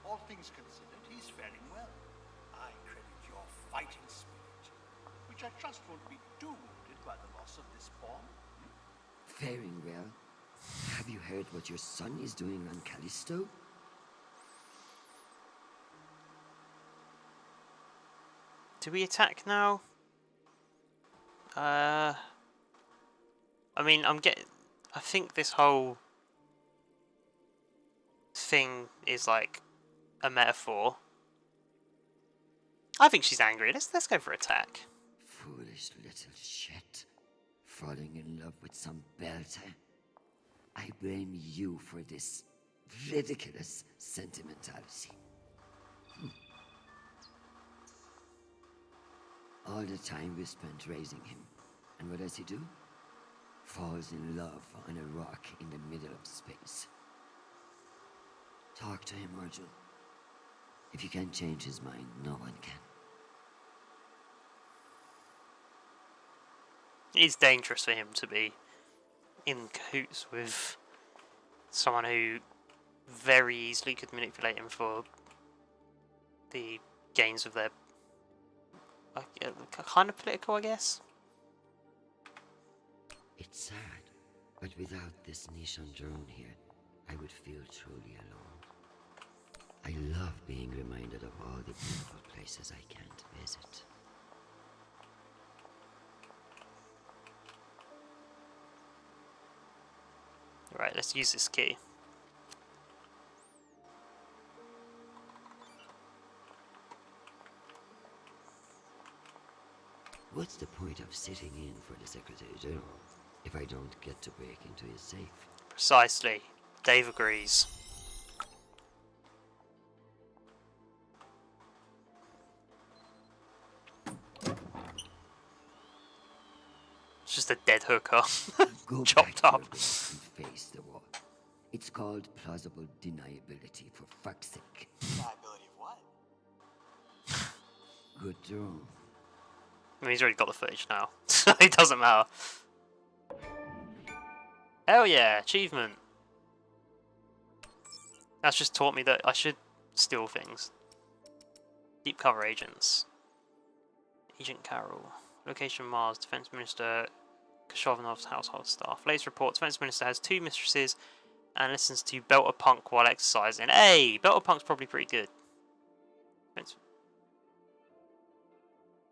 All things considered, he's faring well. I credit your fighting spirit, which I trust won't be too wounded by the loss of this pawn. Faring well. Have you heard what your son is doing on Callisto? Do we attack now? I mean, I think this whole thing is like a metaphor. I think she's angry. Let's go for attack. Foolish little shit. Falling in love with some belter. I blame you for this ridiculous sentimentality. All the time we spent raising him. And what does he do? Falls in love on a rock in the middle of space. Talk to him, Arjun. If you can't change his mind, no one can. It's dangerous for him to be in cahoots with someone who very easily could manipulate him for the gains of their kind of political, I guess. It's sad, but without this Nishan drone here, I would feel truly alone. I love being reminded of all the beautiful places I can't visit. Right, let's use this key. What's the point of sitting in for the Secretary General if I don't get to break into his safe? Precisely. Dave agrees. It's just a dead hooker. Go Chopped back up. your base and face the wall. It's called plausible deniability, for fuck's sake. Liability of what? Good drone. I mean, he's already got the footage now, so it doesn't matter. Hell yeah, achievement. That's just taught me that I should steal things. Deep cover agents. Agent Carroll. Location Mars. Defense Minister Kashovanov's household staff. Latest report, Defense Minister has 2 mistresses and listens to Belter Punk while exercising. Hey! Belter Punk's probably pretty good.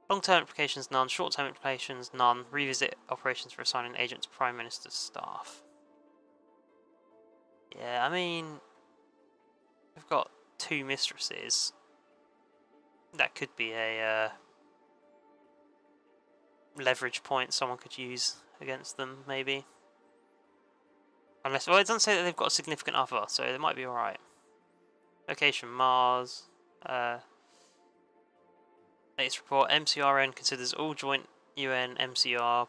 Long-term implications, none. Short-term implications, none. Revisit operations for assigning agent to Prime Minister's staff. Yeah, I mean, we've got 2 mistresses. That could be a leverage point someone could use against them, maybe. Unless, well, it doesn't say that they've got a significant other, so they might be alright. Location Mars. Latest report, MCRN considers all joint UN MCR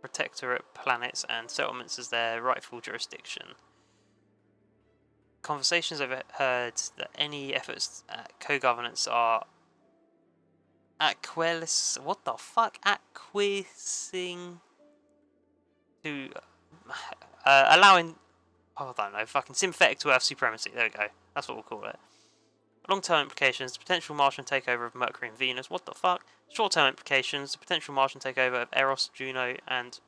protectorate planets and settlements as their rightful jurisdiction. Conversations overheard that any efforts at co-governance are what the fuck? Acquiescing to allowing, I don't know, fucking sympathetic to Earth supremacy. There we go. That's what we'll call it. Long-term implications, the potential Martian takeover of Mercury and Venus. What the fuck? Short-term implications, the potential Martian takeover of Eros, Juno, and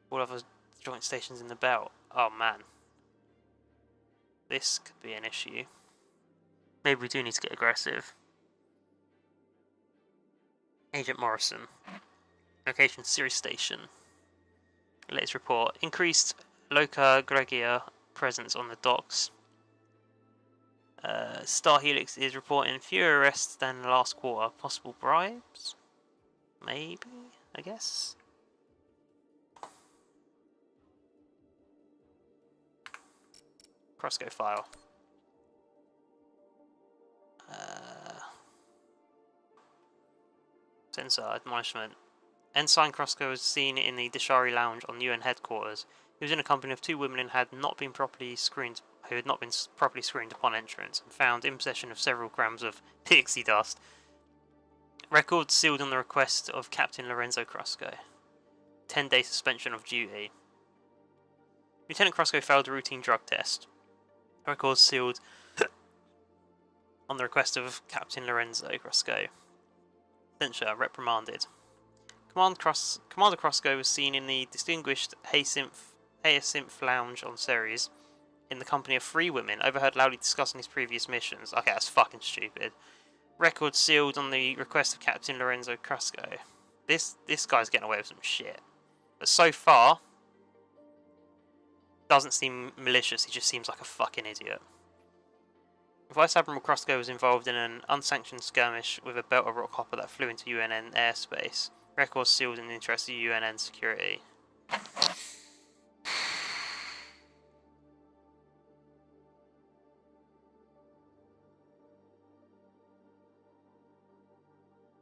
all other joint stations in the belt. Oh man. This could be an issue. Maybe we do need to get aggressive. Agent Morrison. Location, Sirius Station. Latest report, increased Loca Gregia presence on the docks. Star Helix is reporting fewer arrests than last quarter. Possible bribes? Maybe, I guess. Crossgo file. Sensor admonishment. Ensign Crossgo was seen in the Dishari Lounge on UN headquarters. He was in a company of 2 women and had not been properly screened. Who had not been properly screened upon entrance, and found in possession of several grams of pixie dust. Records sealed on the request of Captain Lorenzo Crosco. 10-day suspension of duty. Lieutenant Crosco failed a routine drug test. Records sealed on the request of Captain Lorenzo Crosco. Censure reprimanded. Commander Crosco was seen in the distinguished Hyacinth Lounge on Ceres in the company of 3 women, overheard loudly discussing his previous missions. Okay, that's fucking stupid. Record sealed on the request of Captain Lorenzo Crusco. This guy's getting away with some shit. But so far, doesn't seem malicious, he just seems like a fucking idiot. Vice Admiral Crusco was involved in an unsanctioned skirmish with a belt of rock hopper that flew into UNN airspace. Records sealed in the interest of UNN security.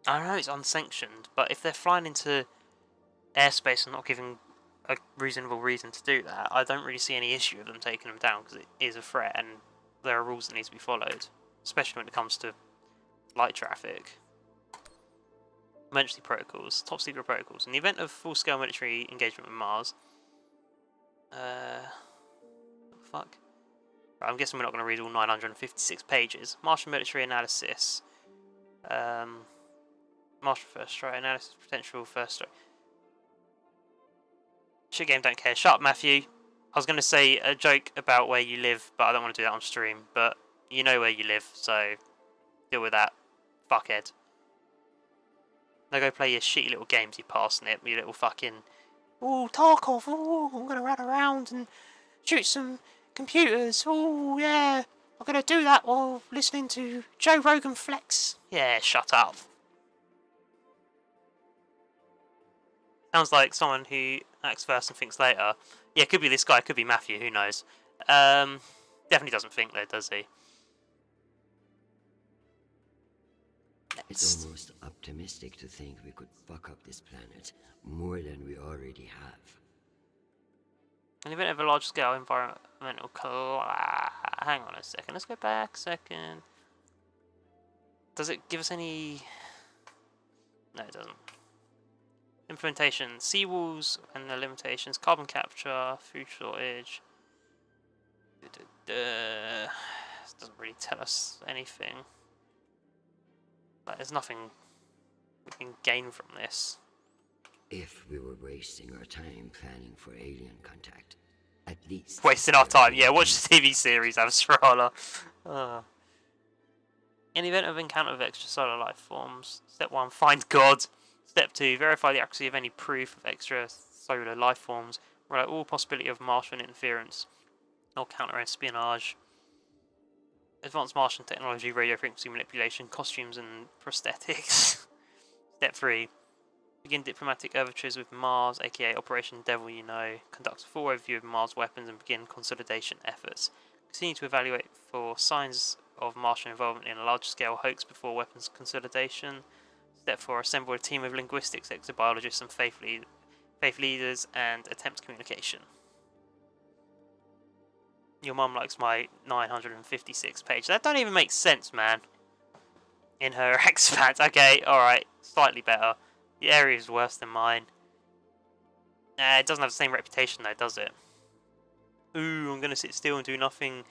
I know it's unsanctioned, but if they're flying into airspace and not giving a reasonable reason to do that, I don't really see any issue of them taking them down, because it is a threat and there are rules that need to be followed, especially when it comes to light traffic. Emergency protocols, top secret protocols. In the event of full-scale military engagement with Mars, what the fuck? Right, I'm guessing we're not going to read all 956 pages. Martian military analysis. Martian first strike analysis, potential first strike. Shit game, don't care. Shut up, Matthew. I was going to say a joke about where you live, but I don't want to do that on stream. But you know where you live, so deal with that, fuckhead. Now go play your shitty little games, you parsnip, you little fucking... Ooh, Tarkov, ooh, I'm going to run around and shoot some computers, ooh, yeah. I'm going to do that while listening to Joe Rogan Flex. Yeah, shut up. Sounds like someone who acts first and thinks later. Yeah, could be this guy, could be Matthew, who knows. Definitely doesn't think though, does he? It's almost optimistic to think we could fuck up this planet more than we already have. In the event of a large-scale environmental hang on a second, let's go back a second. Does it give us any... No, it doesn't. Implementation, seawalls and their limitations, carbon capture, food shortage. This doesn't really tell us anything. Like, there's nothing we can gain from this. If we were wasting our time planning for alien contact, at least... Wasting our time. Yeah, watch the TV series, Avasarala. In the event of encounter with extrasolar life forms, step 1, find God. Step 2, verify the accuracy of any proof of extrasolar life forms. Rule out all possibility of Martian interference or counter-espionage. Advanced Martian technology, radio frequency manipulation, costumes and prosthetics. Step 3, begin diplomatic overtures with Mars, aka Operation Devil You Know. Conduct a full overview of Mars weapons and begin consolidation efforts. Continue to evaluate for signs of Martian involvement in a large-scale hoax before weapons consolidation. Step 4, assemble a team of linguistics, exobiologists and faith leaders and attempt communication. Your mum likes my 956 page. That don't even make sense, man. In her Expanse. Okay, alright. Slightly better. The area is worse than mine. It doesn't have the same reputation though, does it? Ooh, I'm gonna sit still and do nothing.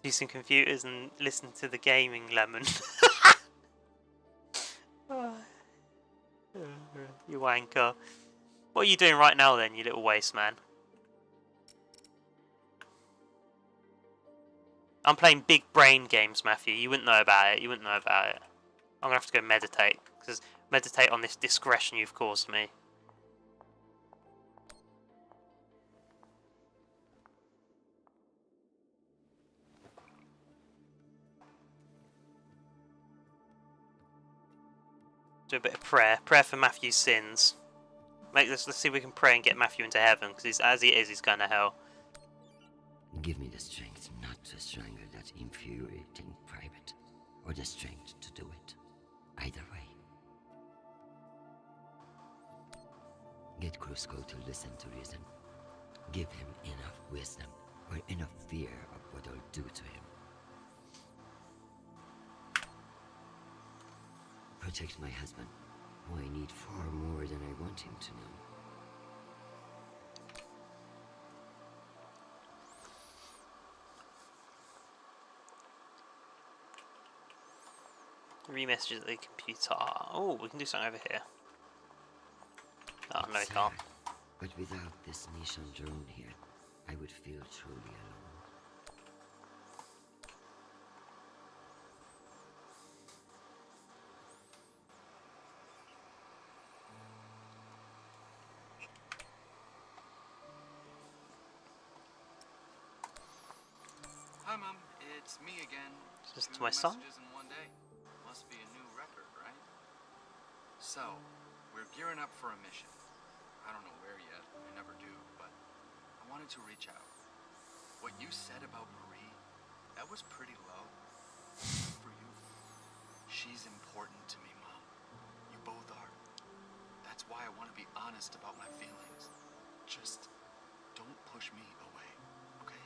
Do some computers and listen to the gaming lemon. You wanker. What are you doing right now then, you little waste man? I'm playing big brain games, Matthew. You wouldn't know about it. You wouldn't know about it. I'm gonna have to go meditate, because meditate on this discretion you've caused me. Do a bit of prayer. Prayer for Matthew's sins. Let's see if we can pray and get Matthew into heaven, because as he is, he's going to hell. Give me the strength not to strangle that infuriating private, or the strength to do it. Either way. Get Crusko to listen to reason. Give him enough wisdom, or enough fear of what I'll do to him. Protect my husband, who I need far more than I want him to know. 3 messages at the computer. Oh, we can do something over here. Oh, no, we can't. But without this Nishan drone here, I would feel truly alone. Hi, Mom. It's me again. Is this 2 my son? messages in one day. Must be a new record, right? So, we're gearing up for a mission. I don't know where yet. I never do, but I wanted to reach out. What you said about Marie, that was pretty low. For you. She's important to me, Mom. You both are. That's why I want to be honest about my feelings. Just don't push me away, okay?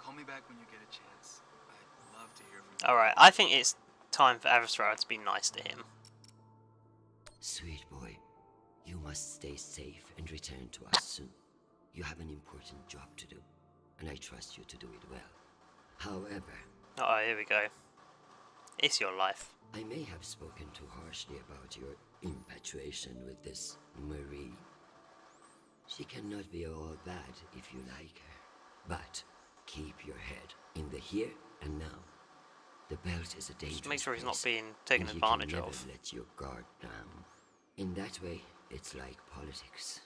Call me back when you get a chance. I'd love to hear from you. Alright, I think it's time for Avasarala to be nice to him. Sweet boy, you must stay safe and return to us soon. You have an important job to do, and I trust you to do it well. However... Oh, here we go. It's your life. I may have spoken too harshly about your infatuation with this Marie. She cannot be all bad if you like her. But keep your head in the here and now. The belt is a dangerous Just make sure he's not place, being taken and advantage you can of. never let your guard down. In that way, it's like politics.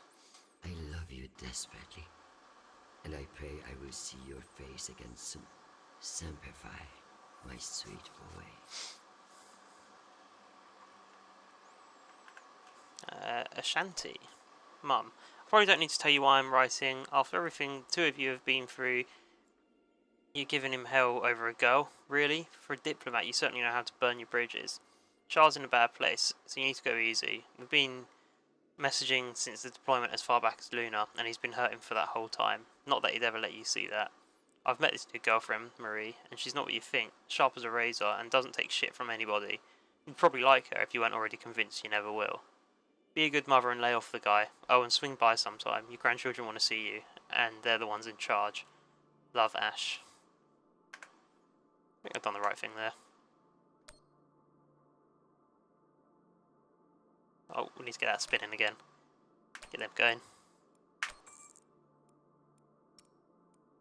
I love you desperately, and I pray I will see your face again soon. Semper Fi, my sweet boy. Ashanti. Mum, I probably don't need to tell you why I'm writing. After everything the two of you have been through, you're giving him hell over a girl? Really? For a diplomat, you certainly know how to burn your bridges. Charles in a bad place, so you need to go easy. We've been messaging since the deployment as far back as Luna, and he's been hurting for that whole time. Not that he'd ever let you see that. I've met this new girlfriend, Marie, and she's not what you think. Sharp as a razor, and doesn't take shit from anybody. You'd probably like her if you weren't already convinced you never will. Be a good mother and lay off the guy. Oh, and swing by sometime. Your grandchildren want to see you, and they're the ones in charge. Love, Ash. I think I've done the right thing there. Oh, we need to get that spinning again. Get them going.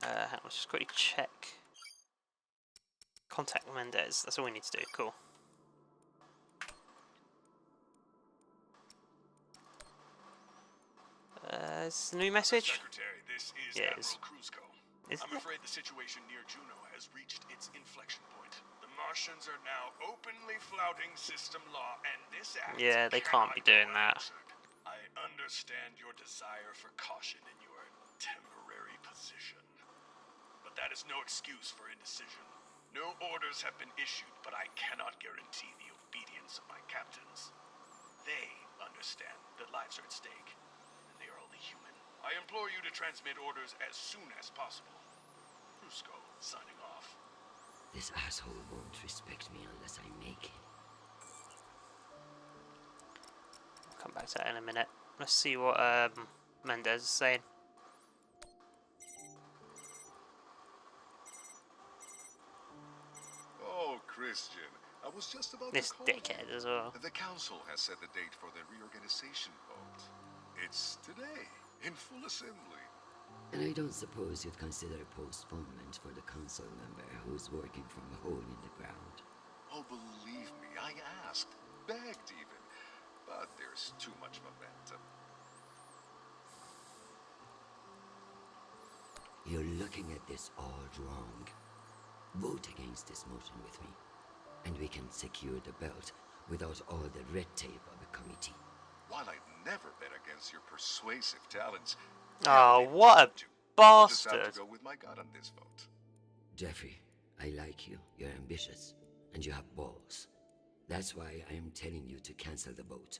Let's just quickly check. Contact Mendez. That's all we need to do. Cool. Is this a new message? Secretary, this is Yeah, Admiral Cruzco. I'm afraid the situation near Juno has reached its inflection point. The Martians are now openly flouting system law, and this act Yeah, they can't be doing that. I understand your desire for caution in your temporary position. But that is no excuse for indecision. No orders have been issued, but I cannot guarantee the obedience of my captains. They understand that lives are at stake, and they are only human. I implore you to transmit orders as soon as possible. Cruzco, signing off. This asshole won't respect me unless I make him. I'll come back to that in a minute. Let's see what Mendez is saying. Oh, Chrisjen, I was just about This to call dickhead you. as well. The council has set the date for the reorganization vote. It's today, in full assembly. And I don't suppose you'd consider postponement for the council member who's working from a hole in the ground. Oh, believe me, I asked, begged even, but there's too much momentum. You're looking at this all wrong. Vote against this motion with me, and we can secure the belt without all the red tape of a committee. While I'd never bet against your persuasive talents, Oh, what a I'll just have bastard. to go with my gut on this vote. Jeffrey, I like you. You're ambitious, and you have balls. That's why I am telling you to cancel the vote.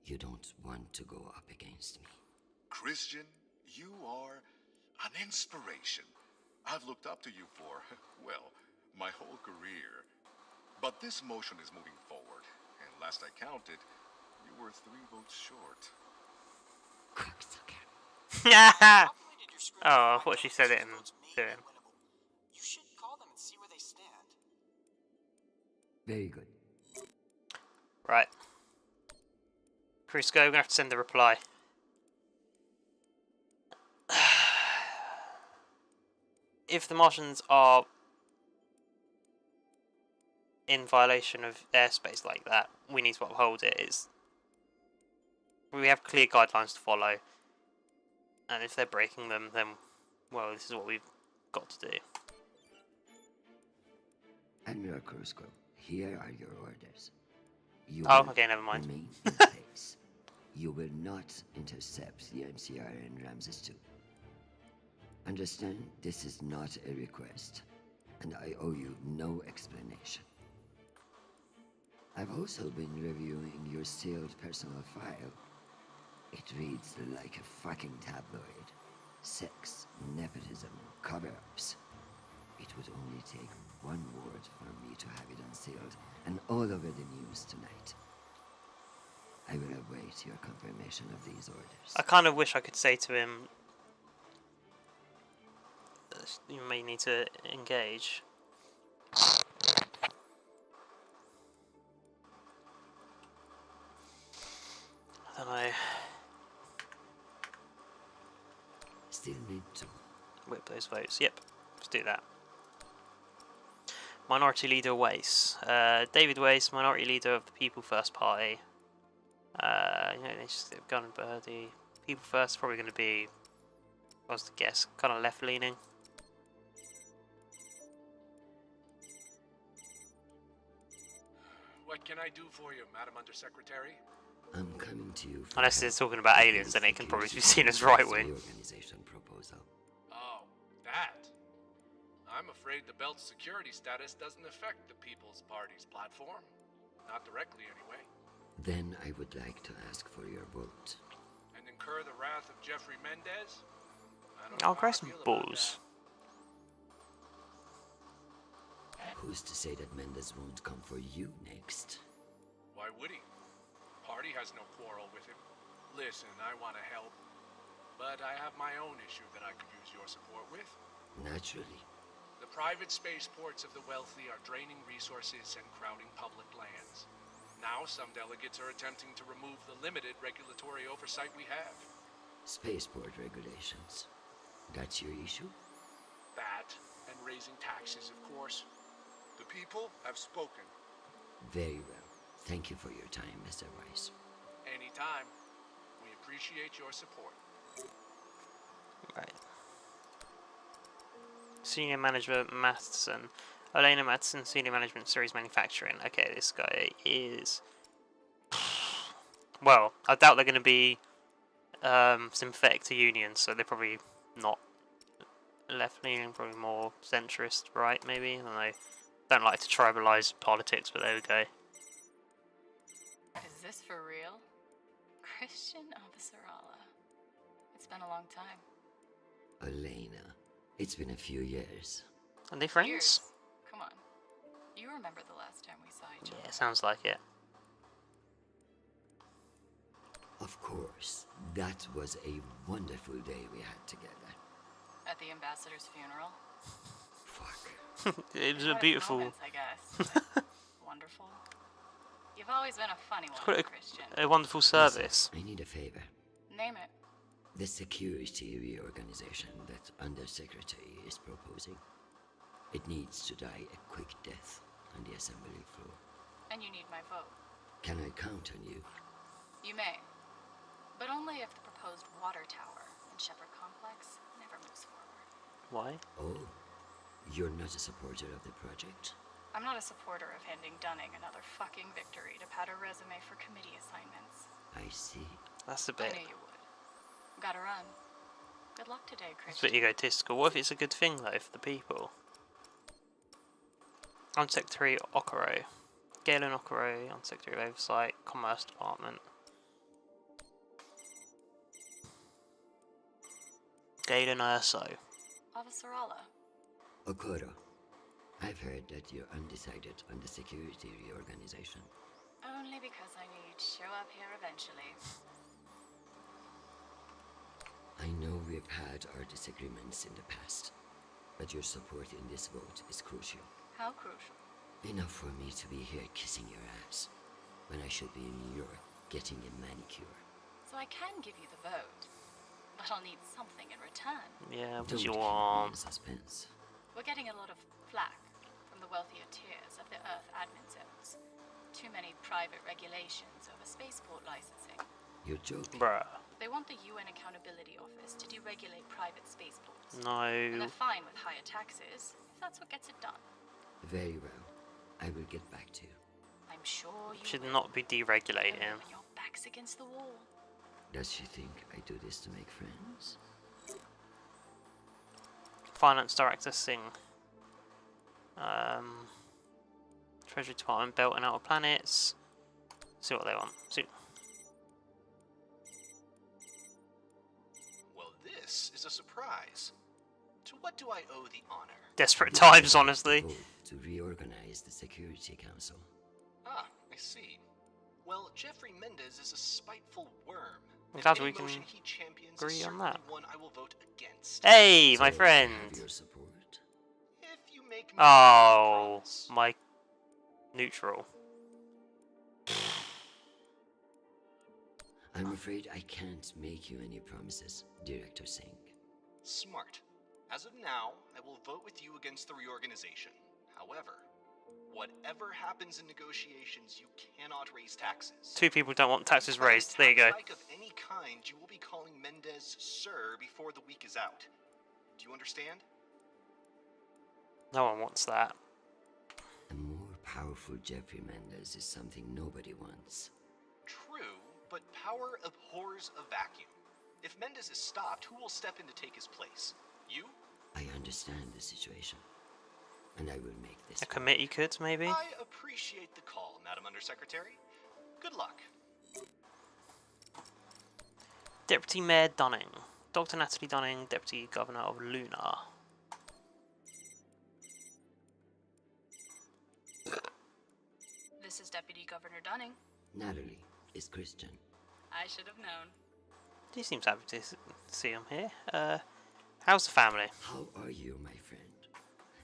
You don't want to go up against me. Chrisjen, you are an inspiration. I've looked up to you for, well, my whole career. But this motion is moving forward, and last I counted, you were 3 votes short. Cocksucker. Calculated your script Oh, I to thought find she out said which it in votes may be doing. winnable. You should call them and see where they stand. Very good. Right. Cruzco, we're gonna have to send the reply. If the Martians are in violation of airspace like that, we need to uphold it. We have clear guidelines to follow, and if they're breaking them, then, well, this is what we've got to do. Admiral Cruzco, here are your orders. You Oh, will okay, never mind. remain in place. You will not intercept the MCR in Ramses 2. Understand, this is not a request, and I owe you no explanation. I've also been reviewing your sealed personal file. It reads like a fucking tabloid. Sex, nepotism, cover-ups. It would only take one word for me to have it unsealed and all over the news tonight. I will await your confirmation of these orders. I kind of wish I could say to him, you may need to engage. I don't know. Still need to. Whip those votes. Yep, let's do that. Minority Leader Weiss. David Weiss, Minority Leader of the People First Party. They just Gun and Birdie. People First probably going to be, I was to guess, kind of left-leaning. What can I do for you, Madam Undersecretary? I'm coming to you for Unless it's talking about aliens, then it can probably be seen as right-wing. Organization proposal. Oh, that. I'm afraid the belt's security status doesn't affect the People's Party's platform. Not directly, anyway. Then I would like to ask for your vote. And incur the wrath of Jeffrey Mendez? I don't know I'll how cry I some feel about balls. Who's to say that Mendez won't come for you next? Why would he? Party has no quarrel with him. Listen, I want to help, but I have my own issue that I could use your support with. Naturally. The private spaceports of the wealthy are draining resources and crowding public lands. Now some delegates are attempting to remove the limited regulatory oversight we have. Spaceport regulations. That's your issue? That, and raising taxes, of course. The people have spoken. Very well. Thank you for your time, Mr. Weiss. Anytime. We appreciate your support. Right. Senior Manager Matheson. Elena Matheson, Senior Management Series Manufacturing. Okay, this guy is... Well, I doubt they're going to be sympathetic to unions, so they're probably not left-leaning, probably more centrist, right, maybe? I don't know. Don't like to tribalize politics, but there we go. Is this for real? Chrisjen Avasarala. It's been a long time. Elena, it's been a few years. Are they friends? Years. Come on. You remember the last time we saw each other? Yeah, sounds like it. Of course, that was a wonderful day we had together. At the ambassador's funeral? Fuck. It was a Chaotic beautiful... moments, I guess. Wonderful. You've always been a funny one, Chrisjen. A wonderful service. Listen, I need a favor. Name it. The security reorganization that Undersecretary is proposing. It needs to die a quick death on the assembly floor. And you need my vote. Can I count on you? You may. But only if the proposed water tower in Shepherd Complex never moves forward. Why? Oh, you're not a supporter of the project? I'm not a supporter of handing Dunning another fucking victory to pad a resume for committee assignments. I see. That's a I bit... knew you would. Gotta run. Good luck today, It's a Chrisjen. bit egotistical. What if it's a good thing, though, for the people? Undersecretary Okoro. Galen Okoro, Undersecretary of Oversight, Commerce Department. Galen Urso. Avasarala. Okoro, I've heard that you're undecided on the security reorganization. Only because I need to show up here eventually. I know we've had our disagreements in the past, but your support in this vote is crucial. How crucial. Enough for me to be here kissing your ass, when I should be in New York getting a manicure. So I can give you the vote, but I'll need something in return. Yeah, what Don't do you keep me want? in suspense. We're getting a lot of flack from the wealthier tiers of the Earth admin zones. Too many private regulations over spaceport licensing. You're joking. Bruh. They want the UN Accountability Office to deregulate private spaceports. And No. they're fine with higher taxes, if that's what gets it done. Very well. I will get back to you. I'm sure you Should will. not be deregulating. When your back's against the wall. Does she think I do this to make friends? Finance Director Singh. Treasury Department, Belt and Outer Planets. See what they want. See. Well, this is a surprise. To what do I owe the honor? Desperate times, honestly. Vote to reorganize the Security Council. Ah, I see. Well, Jeffrey Mendez is a spiteful worm. I'm and glad any we can motion he champions agree is on certainly that. one I will vote against. Hey, my So, friend. have your support. If you make me Oh, promise. my neutral. I'm afraid I can't make you any promises, Director Singh. Smart. As of now, I will vote with you against the reorganization. However, whatever happens in negotiations, you cannot raise taxes. Two people don't want taxes By a raised. There you go. tax hike of any kind, you will be calling Mendez Sir before the week is out. Do you understand? No one wants that. A more powerful Jeffrey Mendez is something nobody wants. True, but power abhors a vacuum. If Mendez is stopped, who will step in to take his place? You? I understand the situation, and I will make this A work. committee could, maybe? I appreciate the call, Madam Undersecretary. Good luck. Deputy Mayor Dunning. Dr. Natalie Dunning, Deputy Governor of Luna. This is Deputy Governor Dunning. Natalie is Christian. I should have known. He seems happy to see him here. How's the family? How are you, my friend?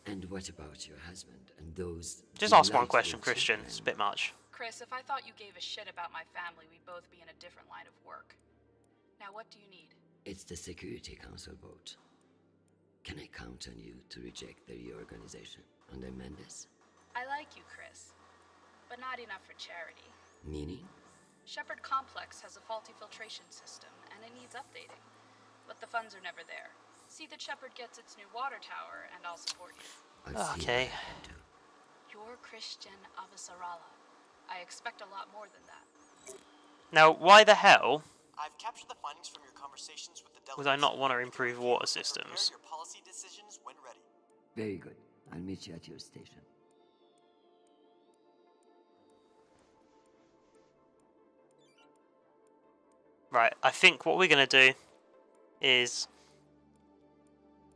And what about your husband and those... Just ask one delightful question, Christian. children? It's a bit much. Chris, if I thought you gave a shit about my family, we'd both be in a different line of work. Now, what do you need? It's the Security Council vote. Can I count on you to reject the reorganization under Mendes? I like you, Chris, but not enough for charity. Meaning? Shepherd Complex has a faulty filtration system, and it needs updating. But the funds are never there. See that Shepherd gets its new water tower, and I'll support you. Okay. You're Chrisjen Avasarala. I expect a lot more than that. Now, why the hell I've captured the findings from your conversations with the delegates. would I not want to You can improve review water and prepare systems? your policy decisions when ready. Very good. I'll meet you at your station. Right, I think what we're going to do is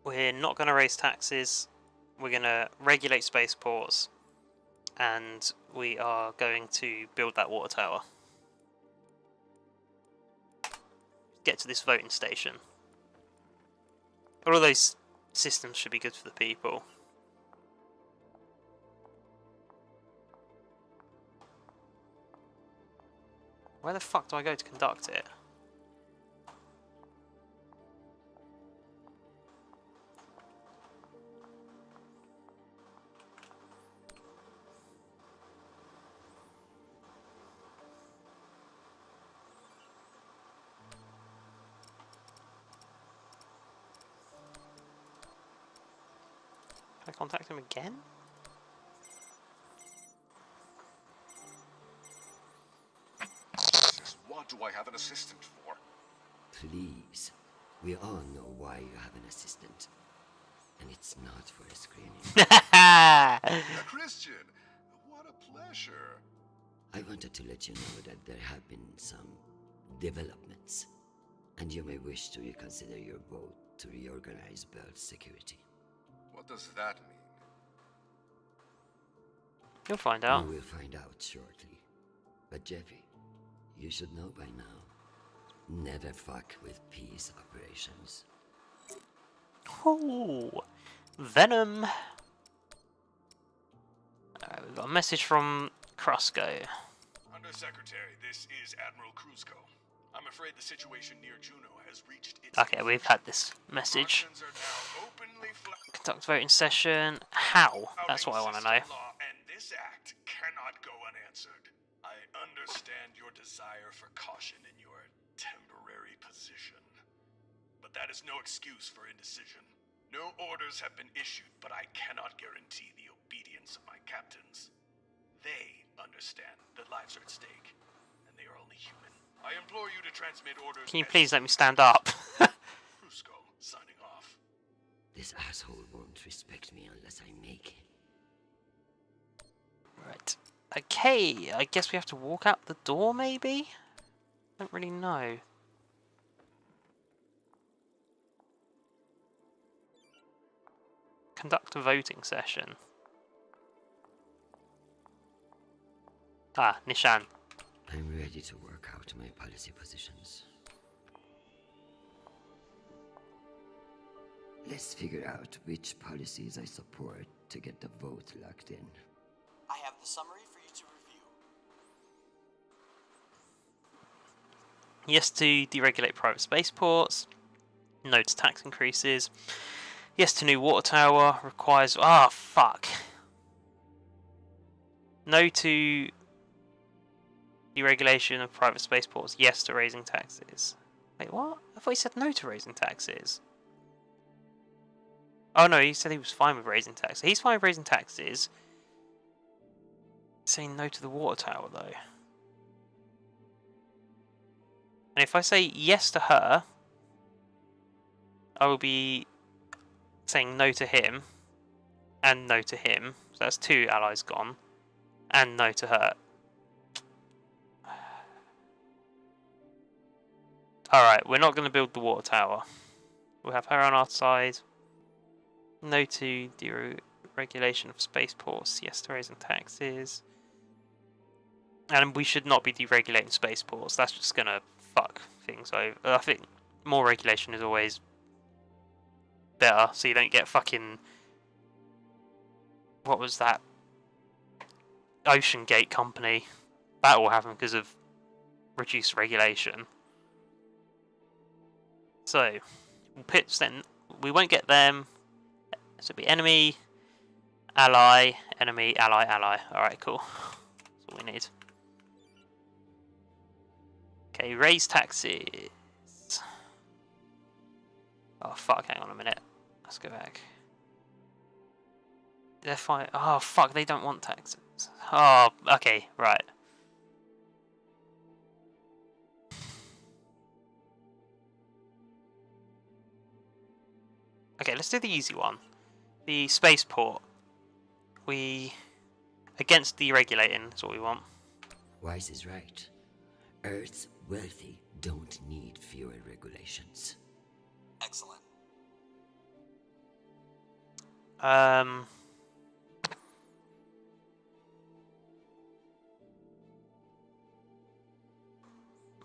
we're not going to raise taxes, we're going to regulate spaceports, and we are going to build that water tower. Get to this voting station. All of those systems should be good for the people. Where the fuck do I go to conduct it? Can I contact him again? Jesus, what do I have an assistant for? Please. We all know why you have an assistant. And it's not for a screening. Chrisjen, what a pleasure. I wanted to let you know that there have been some developments. And you may wish to reconsider your vote to reorganize Bell's security. What does that mean? You'll find out. We will find out shortly. But Jeffy, you should know by now. Never fuck with peace operations. Oh, Venom. Alright, we've got a message from Krusco. Undersecretary, this is Admiral Kruzko. I'm afraid the situation near Juno has reached its... Okay, we've had this message. Martians are now openly Conduct voting session. How? That's what I want to know. Law, and this act cannot go unanswered. I understand your desire for caution in your temporary position, but that is no excuse for indecision. No orders have been issued, but I cannot guarantee the obedience of my captains. They understand that lives are at stake, and they are only human. I implore you to transmit orders. Can you please let me stand up? Kruzko, signing off. This asshole won't respect me unless I make him. Right. Okay, I guess we have to walk out the door, maybe? I don't really know. Conduct a voting session. Ah, Nishan. I'm ready to work out my policy positions. Let's figure out which policies I support to get the vote locked in. I have the summary for you to review. Yes to deregulate private spaceports. No to tax increases. Yes to new water tower. Requires... Ah, fuck. No to deregulation of private spaceports. Yes to raising taxes. Wait, what? I thought he said no to raising taxes. Oh no, he said he was fine with raising taxes. He's fine with raising taxes. Saying no to the water tower, though. And if I say yes to her, I will be saying no to him, and no to him. So that's 2 allies gone. And no to her. Alright, we're not going to build the water tower. We'll have her on our side. No to deregulation of spaceports. Yes to raising taxes. And we should not be deregulating spaceports. That's just going to fuck things over. I think more regulation is always better, so you don't get fucking... What was that? Ocean Gate Company That will happen because of reduced regulation. So, we'll pitch then. We won't get them. So it'll be enemy, ally, enemy, ally, ally. Alright, cool. That's all we need. Okay, raise taxes. Oh fuck, hang on a minute. Let's go back. They're fine. Oh fuck, they don't want taxes. Oh, okay, right. Okay, let's do the easy one. The spaceport. Against deregulating is what we want. Wise is right. Earth's wealthy don't need fewer regulations. Excellent.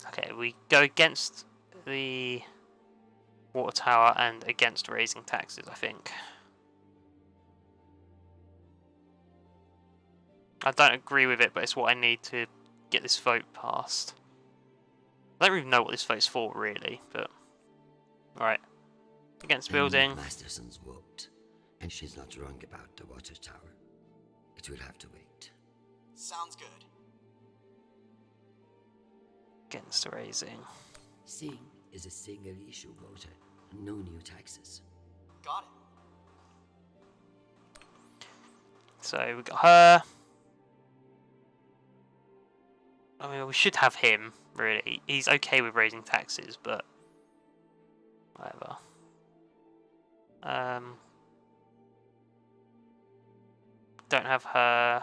Okay, we go against the water tower and against raising taxes, I think. I don't agree with it, but it's what I need to get this vote passed. I don't even know what this vote's for, really, but... Alright. Against building. Masterson's vote, and she's not wrong about the water tower. It will have to wait. Sounds good. Against raising. Singh is a single-issue voter. No new taxes. Got it. So we got her. I mean, we should have him, really. He's okay with raising taxes, but... whatever. Don't have her.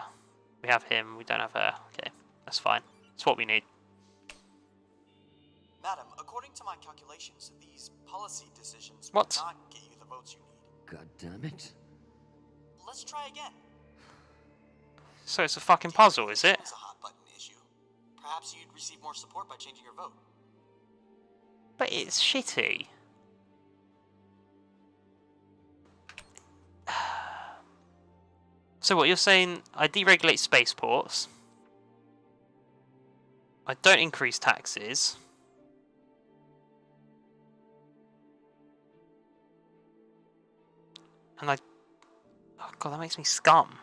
We have him. We don't have her. Okay, that's fine. That's what we need. Madam, according to my calculations, these policy decisions What? will not get you the votes you need. God damn it. Let's try again. So it's a fucking puzzle, is it? It's a hot button issue. Perhaps you'd receive more support by changing your vote. But it's shitty. So what you're saying, I deregulate spaceports. I don't increase taxes. And I... oh god, that makes me scum.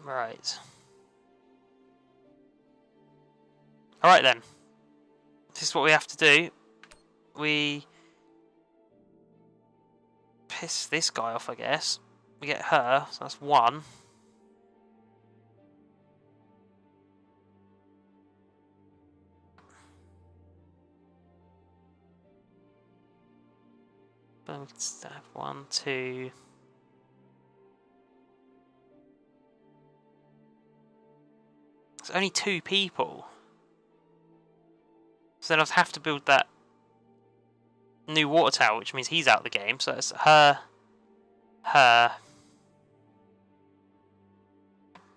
Right. Alright then. This is what we have to do. We piss this guy off, I guess. We get her, so that's one. Then we can still have 1, 2. It's only 2 people. So then I'd have to build that new water tower, which means he's out of the game. So it's her.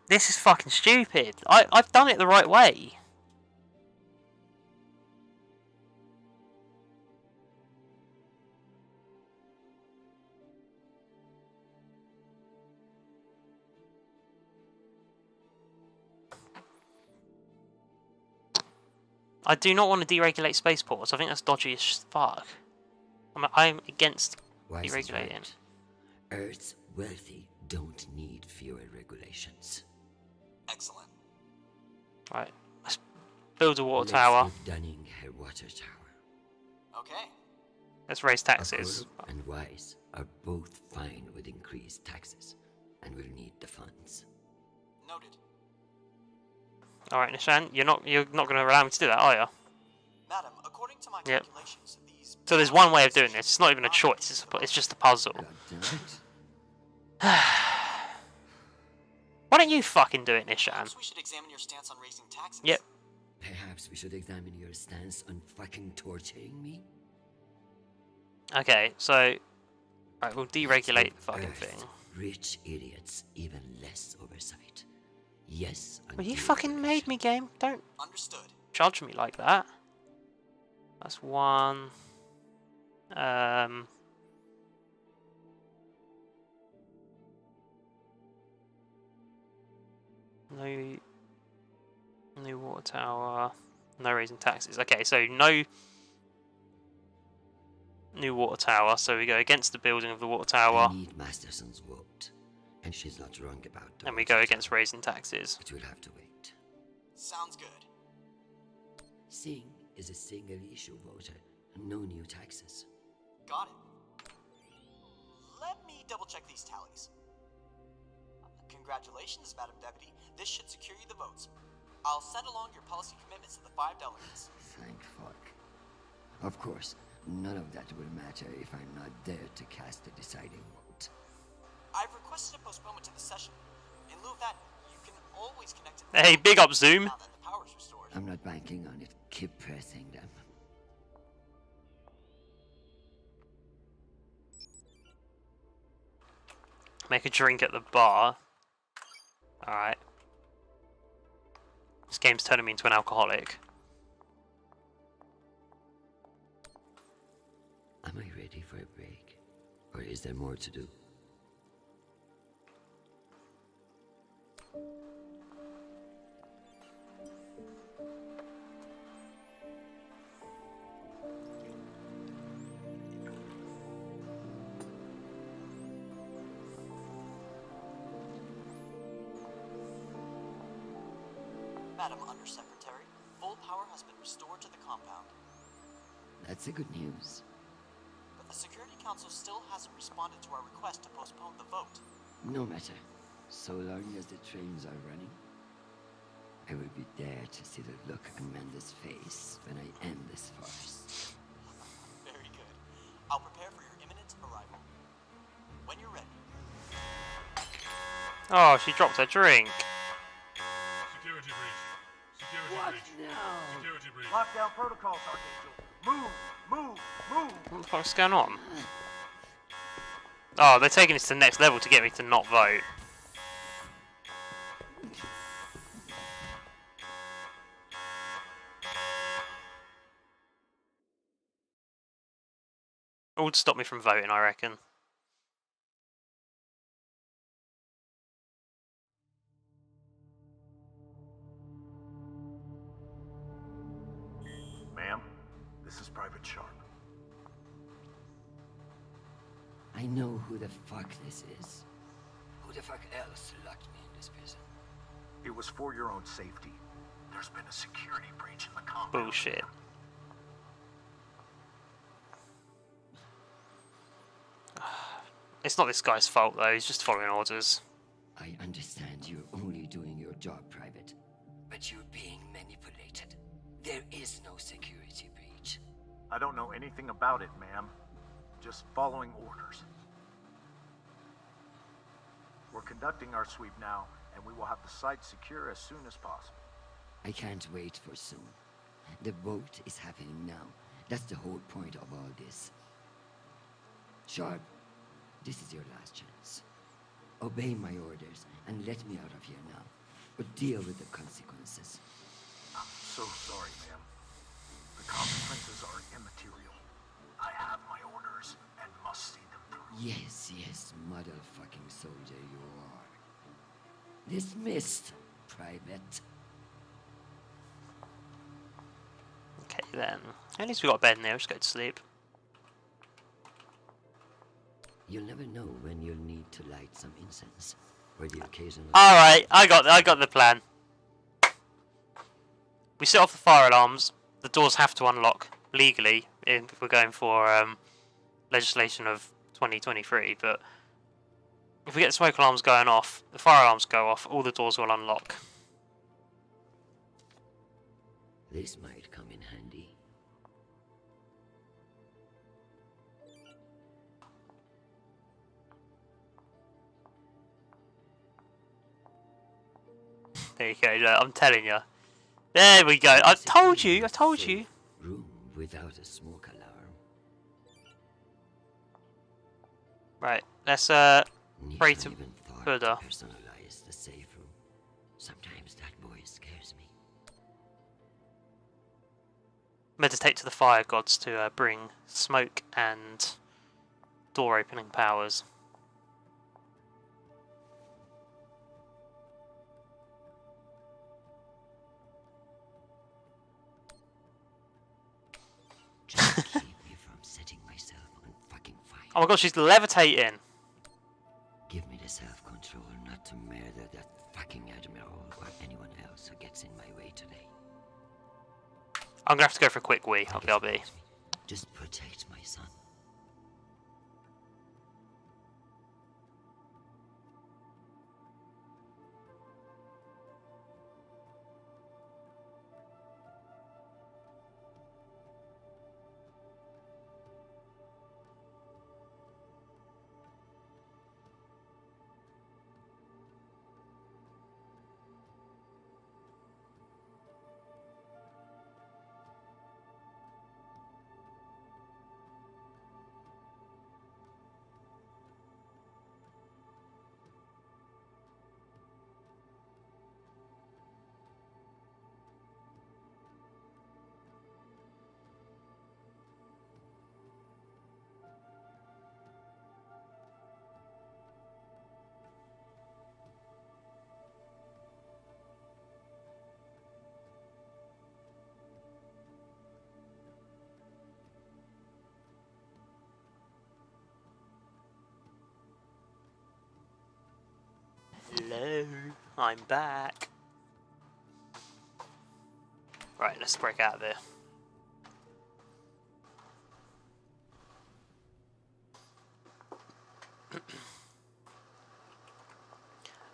This is fucking stupid. I've done it the right way. I do not want to deregulate spaceports. I think that's dodgy as fuck. I'm against deregulating. Right. Earth's wealthy don't need fewer regulations. Excellent. Right, let's build a water Let's tower. give Dunning her water tower. Okay. Let's raise taxes. Akor and Wise are both fine with increased taxes, and will need the funds. Noted. Alright, Nishan, you're not going to allow me to do that, are you? Madam, according to my Yep. calculations, these... So there's one way of doing this. It's not even a choice. It's just a puzzle. God damn it. Why don't you fucking do it, Nishan? Perhaps we should examine your stance on raising taxes. Yep. Perhaps we should examine your stance on fucking torturing me? Okay, so... right, we'll deregulate the fucking Earth, thing. Rich idiots, even less oversight. Yes. Well, you until fucking made revelation. me, game. Don't Understood. judge me like that. That's one. No new water tower. No raising taxes. Okay, so no new water tower. So we go against the building of the water tower, I need Masterson's vote, and she's not wrong about the and we water go against tower. raising taxes. But we'll have to wait. Sounds good. Singh is a single-issue voter, and no new taxes. Got it. Let me double-check these tallies. Congratulations, Madam Deputy. This should secure you the votes. I'll send along your policy commitments to the 5 delegates. Thank fuck. Of course, none of that will matter if I'm not there to cast the deciding vote. I've requested a postponement to the session. In lieu of that, you can always connect to the Hey, big up, Zoom. now that the power's restored. I'm not banking on it. Keep pressing them. Make a drink at the bar. Alright. This game's turning me into an alcoholic. Am I ready for a break? Or is there more to do? Madam Undersecretary, full power has been restored to the compound. That's a good news. But the Security Council still hasn't responded to our request to postpone the vote. No matter. So long as the trains are running, I will be there to see the look on Amanda's face when I end this farce. Very good. I'll prepare for your imminent arrival. When you're ready. Oh, she dropped her drink. Security breach. Security What breach. now? Security breach. Lockdown protocols, Archangel. Move, move, move. What the fuck's going on? Oh, they're taking this to the next level to get me to not vote. All to stop me from voting, I reckon. Ma'am, this is Private Sharp. I know who the fuck this is. Who the fuck else locked me in this prison? It was for your own safety. There's been a security breach in the compound. Bullshit. It's not this guy's fault though, he's just following orders. I understand you're only doing your job, Private, but you're being manipulated. There is no security breach. I don't know anything about it, ma'am. Just following orders. We're conducting our sweep now, and we will have the site secure as soon as possible. I can't wait for soon. The vote is happening now. That's the whole point of all this. Sharp, this is your last chance. Obey my orders and let me out of here now, or deal with the consequences. I'm so sorry, ma'am. The consequences are immaterial. I have my orders and must see them through. Yes, motherfucking soldier you are. Dismissed, Private. Okay then. At least we got a bed in there, just go to sleep. You'll never know when you'll need to light some incense, or the occasional... Alright, I got the plan. We set off the fire alarms. The doors have to unlock legally if we're going for legislation of 2023, but if we get the smoke alarms going off, the fire alarms go off, all the doors will unlock. This might come in handy. There you go, look, I'm telling you. There we go. I told you. Room without a smoke alarm. Right, let's pray to Never even thought Buddha. to personalize the safe room. Sometimes meditate to the fire gods to bring smoke and door opening powers. Just keep me from setting myself on fucking fire. Oh my god, she's levitating! Give me the self-control not to murder that fucking admiral or anyone else who gets in my way today. I'm gonna have to go for a quick wee, I'll be. Just protect my son. Hello, I'm back. Right, let's break out of here.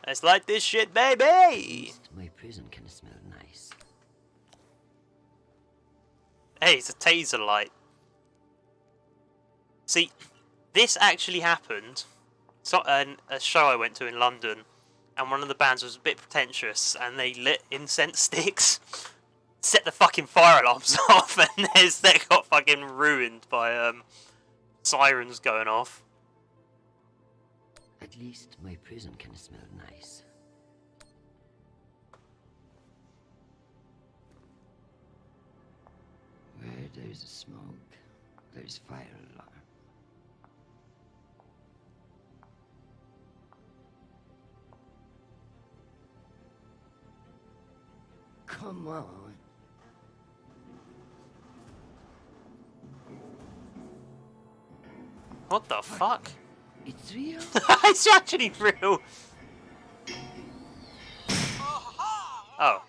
Let's light this shit, baby! My prison can smell nice. Hey, it's a taser light. See, this actually happened. So, a show I went to in London, and one of the bands was a bit pretentious, and they lit incense sticks, set the fucking fire alarms off, and their set got fucking ruined by sirens going off. At least my prison can smell nice. Where there's smoke, there's fire alarm. Come on. What the fuck? It's real? It's actually real. Oh.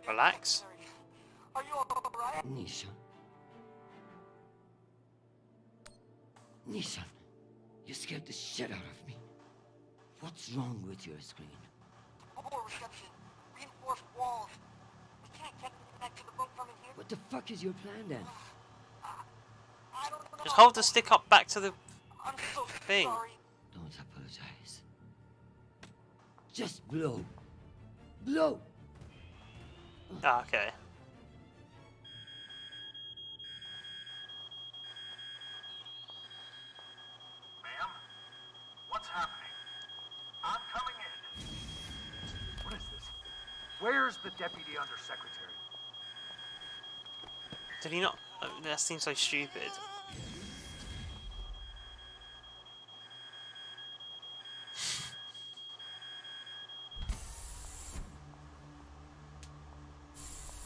Relax. Nishan. Nishan, you scared the shit out of me. What's wrong with your screen? Poor reception. Reinforced walls. We can't get back to the bunk from in here. What the fuck is your plan then? I don't know. Just hold the stick up back to the I'm so thing. sorry. Don't apologize. Just blow. Blow! Ah, okay. Ma'am? What's happening? I'm coming in. What is this? Where's the deputy undersecretary? Did he not? That seems so stupid.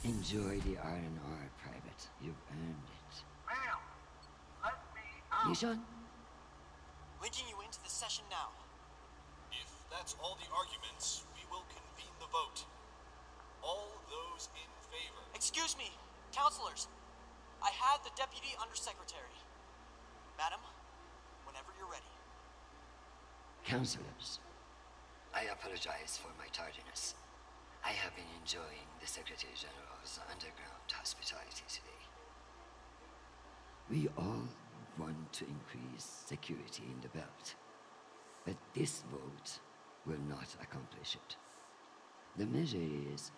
Enjoy the R&R, Private. You've earned it. Ma'am, let me out. Nishan? Linking you into the session now. If that's all the arguments, we will convene the vote. All those in favor. Excuse me, counselors. I have the deputy undersecretary. Madam, whenever you're ready. Counselors, I apologize for my tardiness. I have been enjoying the Secretary General's underground hospitality today. We all want to increase security in the belt, but this vote will not accomplish it. The measure is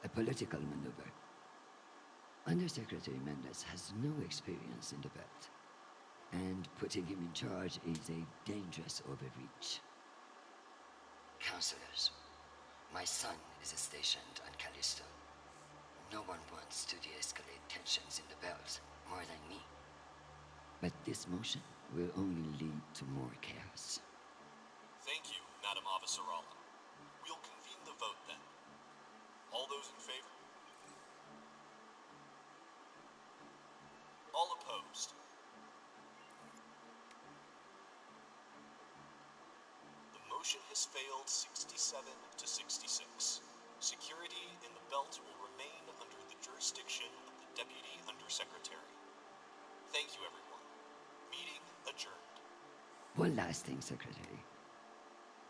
a political maneuver. Undersecretary Mendes has no experience in the belt, and putting him in charge is a dangerous overreach. Counselors, my son is stationed on Callisto. No one wants to de-escalate tensions in the belt more than me. But this motion will only lead to more chaos. Thank you, Madam Avasarala. We'll convene the vote then. All those in favor? All opposed? The motion has failed 67 to 66. Security in the belt will remain under the jurisdiction of the Deputy Undersecretary. Thank you, everyone. Meeting adjourned. One last thing, Secretary.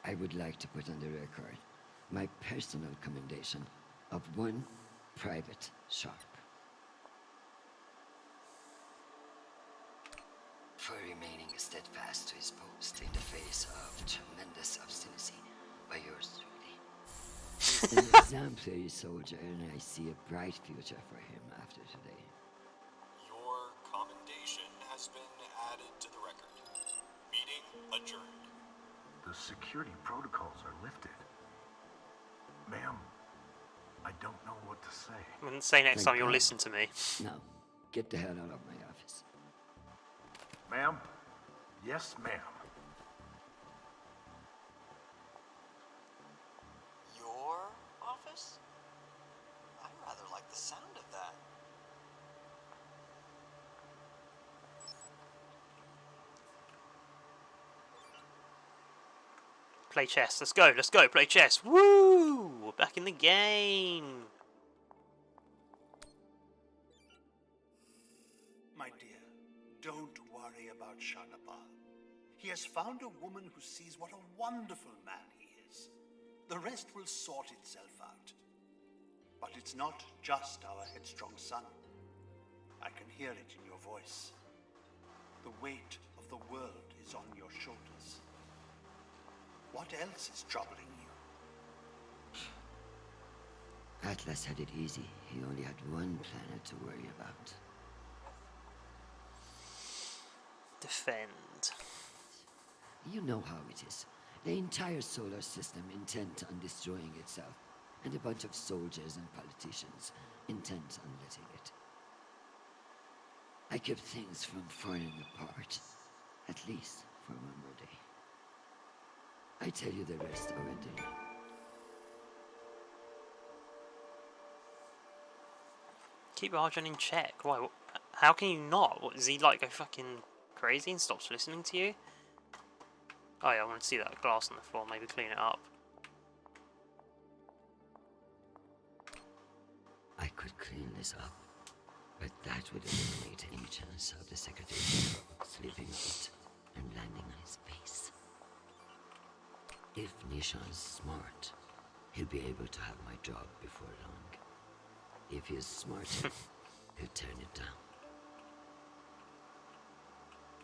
I would like to put on the record my personal commendation of one Private Sharp. For remaining steadfast to his post in the face of tremendous obstinacy by yours truly. He's an exemplary soldier, and I see a bright future for him after today. Your commendation has been added to the record. Meeting adjourned. The security protocols are lifted. Ma'am, I don't know what to say. I wouldn't say next Thank time you'll God. listen to me. Now, get the hell out of my office. Ma'am? Yes, ma'am. Your office? I rather like the sound of that. Play chess. Let's go. Let's go. Play chess. Woo! We're back in the game. My dear, don't worry about Shanapal. He has found a woman who sees what a wonderful man he is. The rest will sort itself out. But it's not just our headstrong son. I can hear it in your voice. The weight of the world is on your shoulders. What else is troubling you? Atlas had it easy. He only had one planet to worry about. Defend. You know how it is. The entire solar system intent on destroying itself, and a bunch of soldiers and politicians intent on letting it. I kept things from falling apart, at least for one more day. I tell you the rest over dinner. Keep Arjun in check. Why? How can you not? What, does he like go fucking crazy and stops listening to you? Oh yeah, I want to see that glass on the floor. Maybe clean it up. I could clean this up, but that would eliminate any chance of the Secretary General slipping out and landing on his face. If Nishan's smart, he'll be able to have my job before long. If he's smart, he'll turn it down.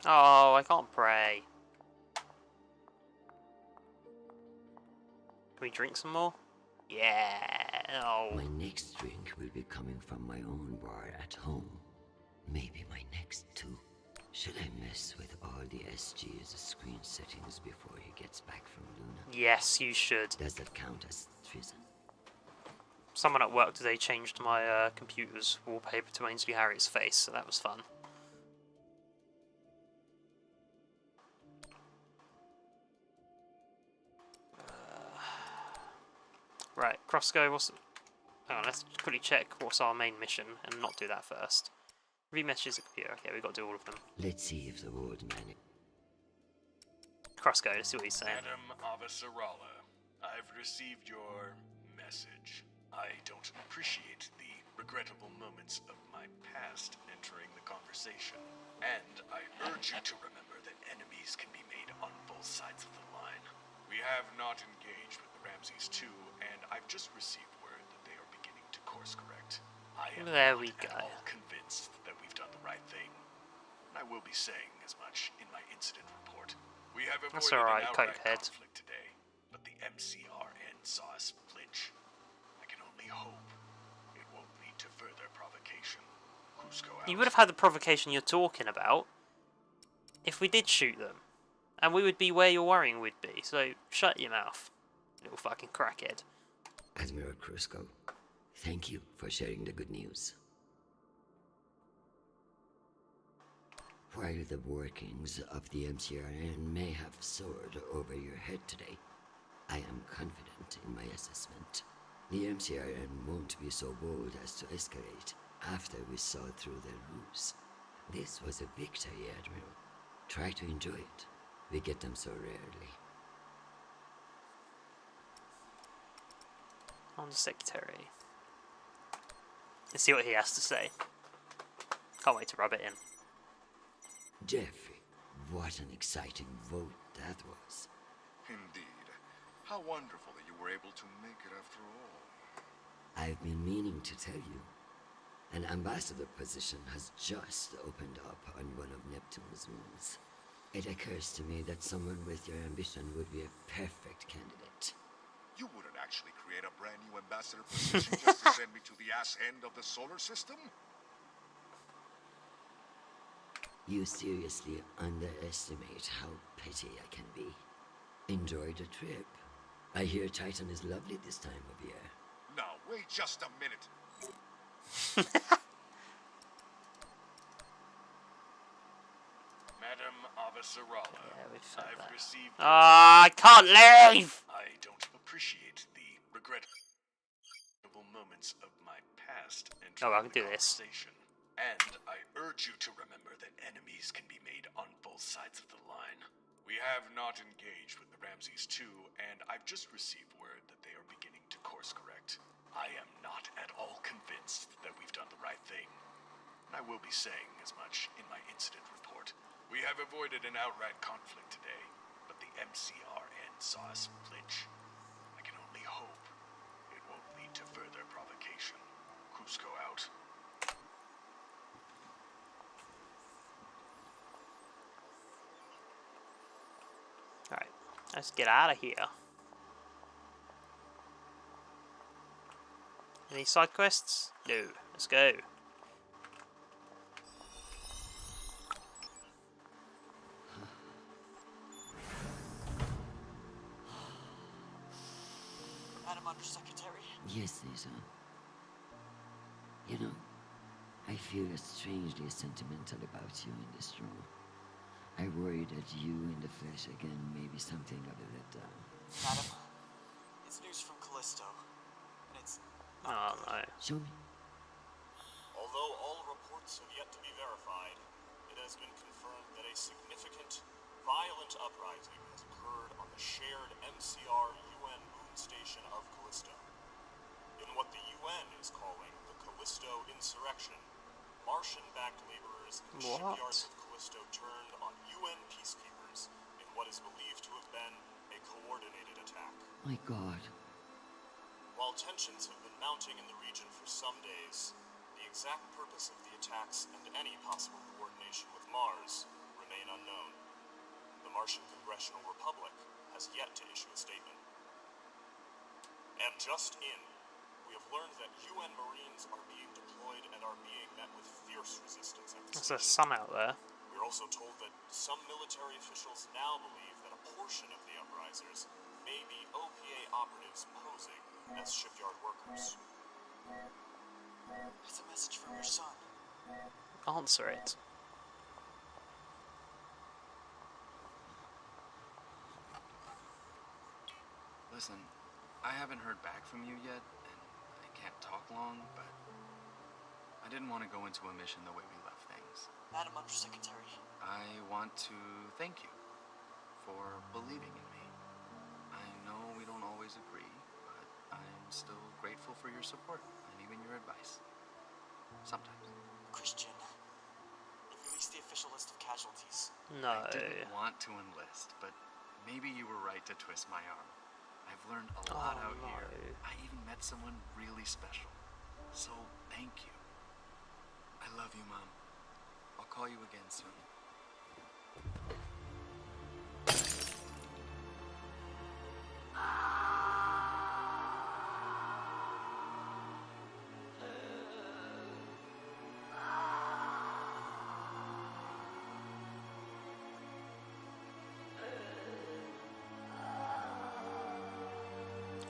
Oh, I can't pray. Can we drink some more? Yeah. Oh. My next drink will be coming from my own bar at home. Maybe my next too. Should I mess with all the SG's screen settings before he gets back from Luna? Yes, you should. Does that count as treason? Someone at work today changed my computer's wallpaper to Ainsley Harriet's face, so that was fun. Right, Crossgo, what's... Hang on, let's quickly check what's our main mission and not do that first. Review messages at computer. Okay, we've got to do all of them. Let's see if the ward man... Crossgo, let's see what he's saying. Madam Avasarala, I've received your message. I don't appreciate the regrettable moments of my past entering the conversation. And I urge you to remember that enemies can be made on both sides of the line. We have not engaged with the Ramses 2, and I've just received word that they are beginning to course correct. I am There not we at go. all convinced that we've done the right thing. And I will be saying as much in my incident report. We have avoided That's alright, an outright cokehead. conflict today, but the MCRN saw us flinch. I can only hope it won't lead to further provocation. Cusco out. You would have had the provocation you're talking about if we did shoot them. And we would be where you're worrying we'd be, so shut your mouth. Little fucking crackhead. Admiral Krusco, thank you for sharing the good news. While the workings of the MCRN may have soared over your head today, I am confident in my assessment. The MCRN won't be so bold as to escalate after we saw through their ruse. This was a victory, Admiral. Try to enjoy it. We get them so rarely. On the secretary. Let's see what he has to say. Can't wait to rub it in. Jeffrey, what an exciting vote that was. Indeed. How wonderful that you were able to make it after all. I've been meaning to tell you. An ambassador position has just opened up on one of Neptune's moons. It occurs to me that someone with your ambition would be a perfect candidate. You wouldn't actually create a brand new ambassador position just to send me to the ass end of the solar system? You seriously underestimate how petty I can be. Enjoy the trip. I hear Titan is lovely this time of year. Now, wait just a minute. Madam Avasarala, Yeah, we've said I've that. received... I can't leave! I don't appreciate the regrettable moments of my past entering Oh, I can the do this. conversation. And I urge you to remember that enemies can be made on both sides of the line. We have not engaged with the Ramses II, and I've just received word that they are beginning to course correct. I am not at all convinced that we've done the right thing. And I will be saying as much in my incident report. We have avoided an outright conflict today, but the MCRN saw us flinch. I can only hope it won't lead to further provocation. Cusco out. Alright, let's get out of here. Any side quests? No. Let's go. Madam Undersecretary? Yes, Lisa. You know, I feel strangely sentimental about you in this role. I worry that you in the flesh again may be something of a letdown. Madam, it's news from Callisto, and it's Oh no. Show me. Although all reports have yet to be verified, it has been confirmed that a significant, violent uprising has occurred on the shared MCR-UN moon station of Callisto. In what the UN is calling the Callisto Insurrection, Martian-backed laborers in shipyards of Callisto turned on UN peacekeepers in what is believed to have been a coordinated attack. My God. While tensions have been mounting in the region for some days, the exact purpose of the attacks and any possible coordination with Mars remain unknown. The Martian Congressional Republic has yet to issue a statement. And just in, we have learned that UN Marines are being deployed and are being met with fierce resistance at the There's a station. sun out there. We're also told that some military officials now believe that a portion of the uprisers may be OPA operatives posing as shipyard workers. It's a message from your son. Answer it. Listen, I haven't heard back from you yet, and I can't talk long, but I didn't want to go into a mission the way we left things. Madam Undersecretary. I want to thank you for believing in me. I know we don't always agree, but I'm still grateful for your support and even your advice. Sometimes. Chrisjen, you released the official list of casualties. No. I didn't want to enlist, but maybe you were right to twist my arm. I've learned a lot out here. I even met someone really special. So, thank you. I love you, Mom. I'll call you again soon.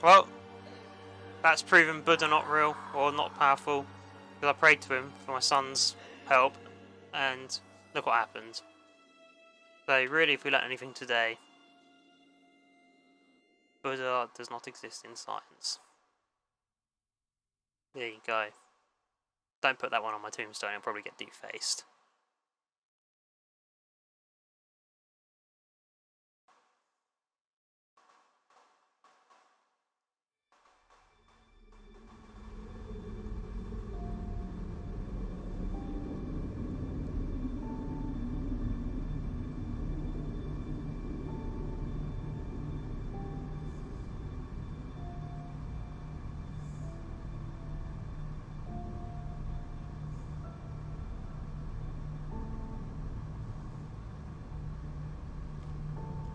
Well, that's proven Buddha not real or not powerful, because I prayed to him for my son's help, and look what happened. So really, if we learn anything today, Buddha does not exist in science. There you go. Don't put that one on my tombstone, it'll probably get defaced.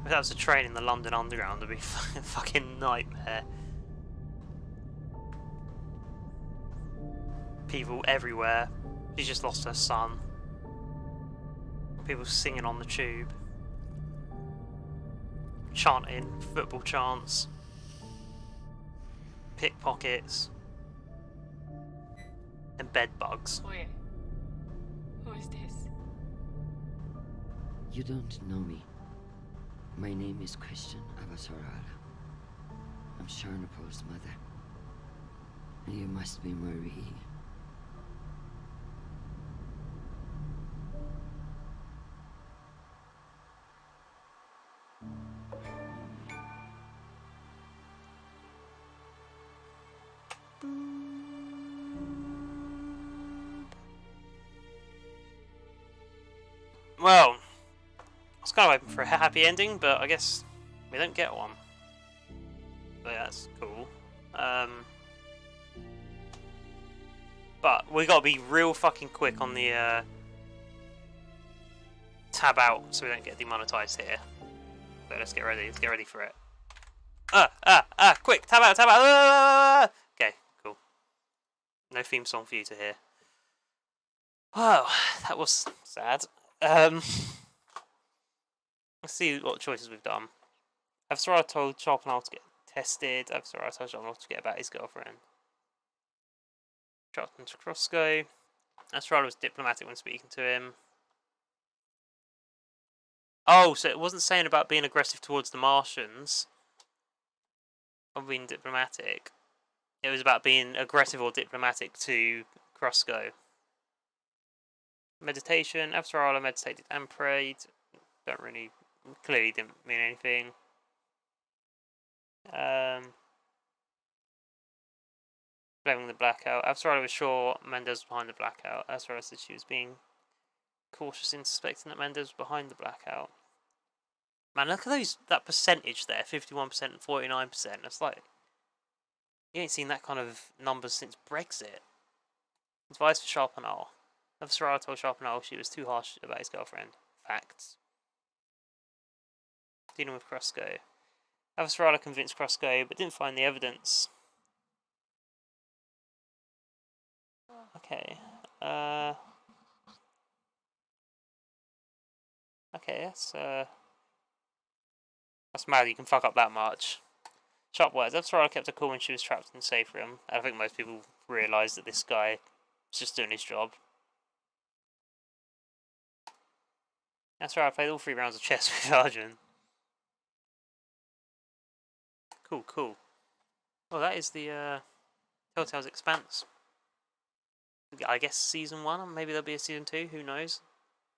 If that was a train in the London Underground, it'd be a fucking nightmare. People everywhere. She's just lost her son. People singing on the tube. Chanting football chants. Pickpockets. And bed bugs. Oye, who is this? You don't know me. My name is Chrisjen Avasarala. I'm Sharnapo's mother. And you must be Marie. Well, I was kind of hoping for a happy ending, but I guess we don't get one. So yeah, that's cool. But we gotta be real fucking quick on the tab out so we don't get demonetized here. So let's get ready. Let's get ready for it. Quick! Tab out! Tab out! Okay, cool. No theme song for you to hear. Wow, that was sad. Let's see what choices we've done. Avasarala told Sharpenal to get tested. Avasarala told Sharpenal to get about his girlfriend. Sharpenal to Crossgo. Avasarala was diplomatic when speaking to him. Oh, so it wasn't saying about being aggressive towards the Martians. Or being diplomatic. It was about being aggressive or diplomatic to Crossgo. Meditation. Avasarala meditated and prayed. Don't really... Clearly didn't mean anything. Blaming the blackout. Avasarala was sure Mendez was behind the blackout. Avasarala said she was being cautious in suspecting that Mendez was behind the blackout. Man, look at that percentage there. 51% and 49%. That's like... You ain't seen that kind of numbers since Brexit. Advice for Sharpenal. Avasarala told Sharpenal she was too harsh about his girlfriend. Facts. Dealing with Crossgo. Avasarala convinced Crossgo, but didn't find the evidence. Okay. Okay, that's mad you can fuck up that much. Sharp words. Avasarala kept her cool when she was trapped in the safe room. I think most people realise that this guy is just doing his job. Avasarala played all 3 rounds of chess with Arjun. Cool, cool. Well, that is the Telltales Expanse. I guess season 1, maybe there'll be a season 2, who knows?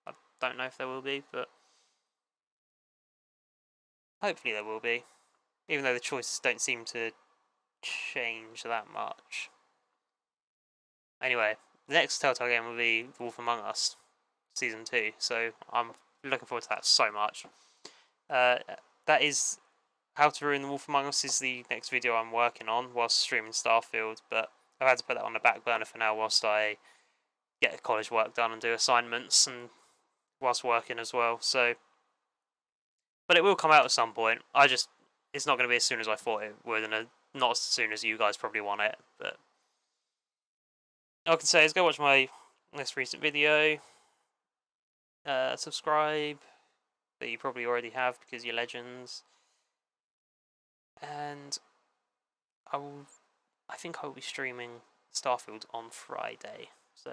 I don't know if there will be, but hopefully there will be. Even though the choices don't seem to change that much. Anyway, the next Telltale game will be The Wolf Among Us, season 2, so I'm looking forward to that so much. That is How to Ruin the Wolf Among Us is the next video I'm working on whilst streaming Starfield, but I've had to put that on the back burner for now whilst I get college work done and do assignments and whilst working as well. So, but it will come out at some point. It's not going to be as soon as I thought it would, and not as soon as you guys probably want it. But all I can say is go watch my most recent video. Subscribe that you probably already have because you're legends. And I think I will be streaming Starfield on Friday, so